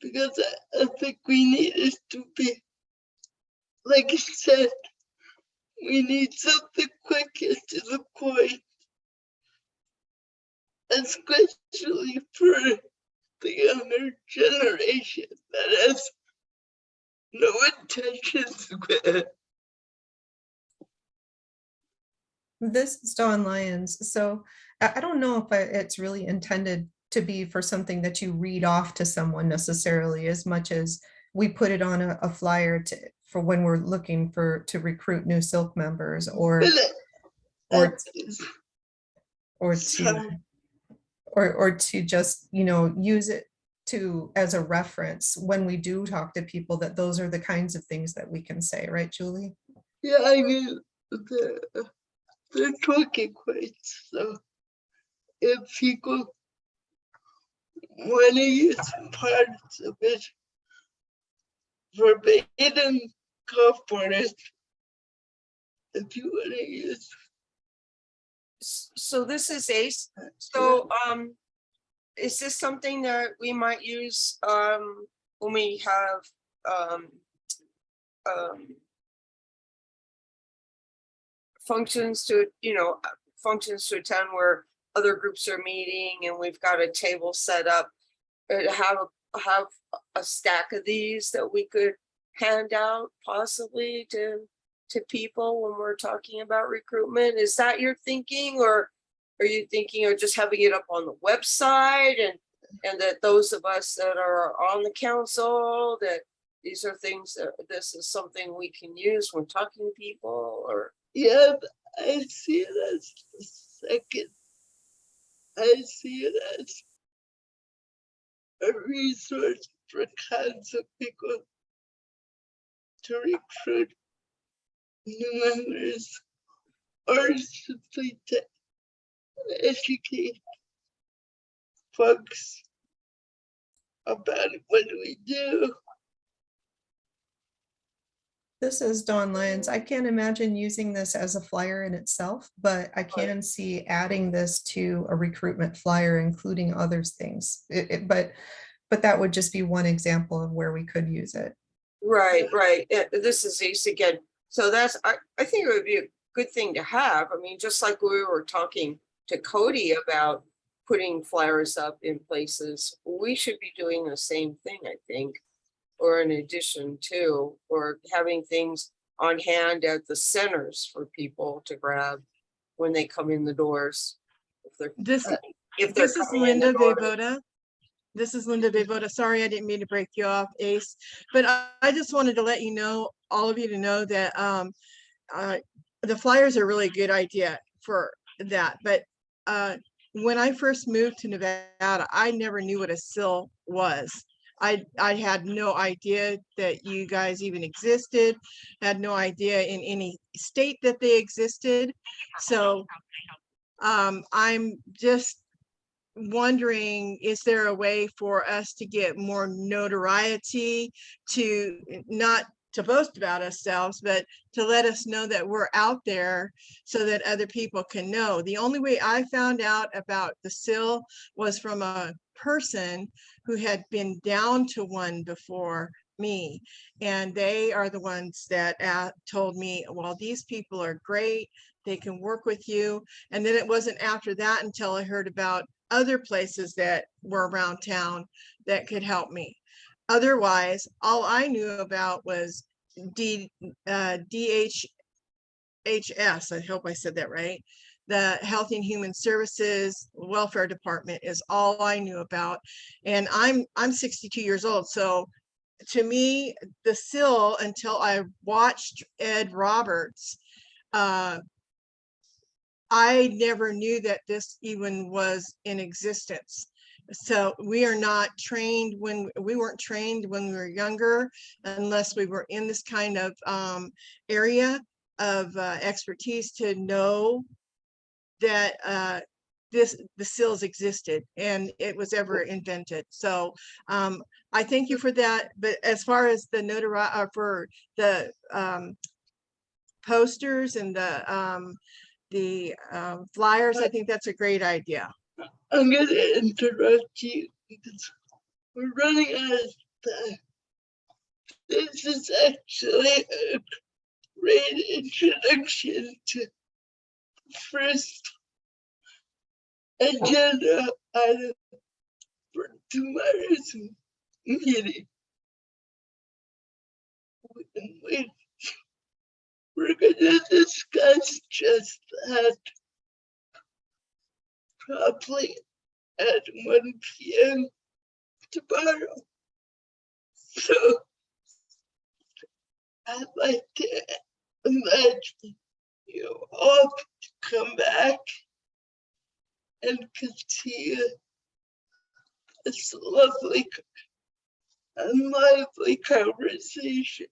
because I think we need it to be, like you said, we need something quick and to the point, especially for the younger generation that has no intentions with. This is Dawn Lyons. So I don't know if it's really intended to be for something that you read off to someone necessarily, as much as we put it on a flyer for when we're looking to recruit new SILC members or to just, use it as a reference when we do talk to people, that those are the kinds of things that we can say, right, Julie? Yeah, I mean, they're talking points. So if people want to use parts of it verbatim, go for it. If you want to use. So this is Ace. So is this something that we might use when we have functions to attend where other groups are meeting and we've got a table set up, have a stack of these that we could hand out possibly to people when we're talking about recruitment? Is that your thinking, or are you thinking of just having it up on the website and that those of us that are on the council, that these are things that this is something we can use when talking to people? Or Yeah, I see it as the second. I see it as a resource for kinds of people to recruit new members, or simply to educate folks about what we do. This is Dawn Lyons. I can't imagine using this as a flyer in itself, but I can see adding this to a recruitment flyer, including other things. But that would just be one example of where we could use it. Right. This is Ace again. So I think it would be a good thing to have. I mean, just like we were talking to Cody about putting flyers up in places, we should be doing the same thing, I think, or in addition to, or having things on hand at the centers for people to grab when they come in the doors. This is Linda Vejvoda. This is Linda Vejvoda. Sorry, I didn't mean to break you off, Ace. But I just wanted to let you know, all of you to know that the flyers are a really good idea for that. But when I first moved to Nevada, I never knew what a SIL was. I had no idea that you guys even existed, had no idea in any state that they existed. So I'm just wondering, is there a way for us to get more notoriety, to not to boast about ourselves, but to let us know that we're out there so that other people can know? The only way I found out about the SIL was from a person who had been down to one before me, and they are the ones that told me, well, these people are great, they can work with you. And then it wasn't after that until I heard about other places that were around town that could help me. Otherwise, all I knew about was DHHS. I hope I said that right. The Health and Human Services Welfare Department is all I knew about. And I'm 62 years old. So to me, the SIL, until I watched Ed Roberts, I never knew that this even was in existence. So we are not trained we weren't trained when we were younger, unless we were in this kind of area of expertise to know that the SILs existed and it was ever invented. So I thank you for that. But as far as the notoriety for the posters and the flyers, I think that's a great idea. I'm going to interrupt you because we're running out of time. This is actually a great introduction to the first agenda item for tomorrow's meeting. We're going to discuss just that probably at 1 p.m. tomorrow. So I'd like to invite you all to come back and continue this lovely and lively conversation.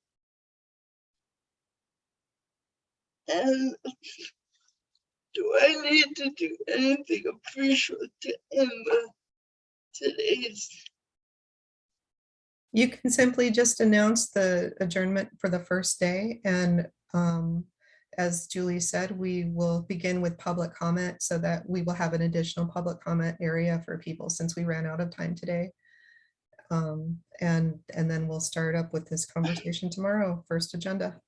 And do I need to do anything official to end today's? You can simply just announce the adjournment for the first day. And as Julie said, we will begin with public comment so that we will have an additional public comment area for people since we ran out of time today. And then we'll start up with this conversation tomorrow, first agenda.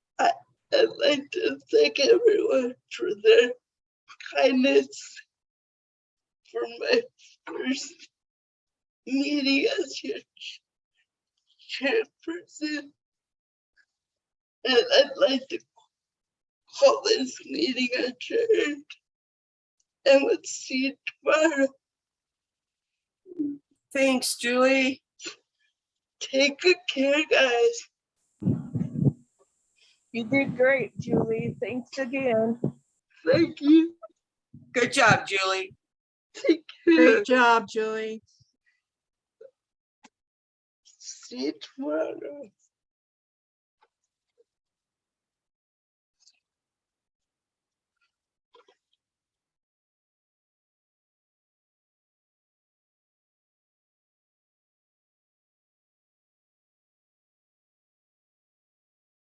I'd like to thank everyone for their kindness for my first meeting as your chairperson. And I'd like to call this meeting adjourned. And we'll see you tomorrow. Thanks, Julie. Take good care, guys. You did great, Julie. Thanks again. Thank you. Good job, Julie. Take care. Great job, Julie. See you tomorrow.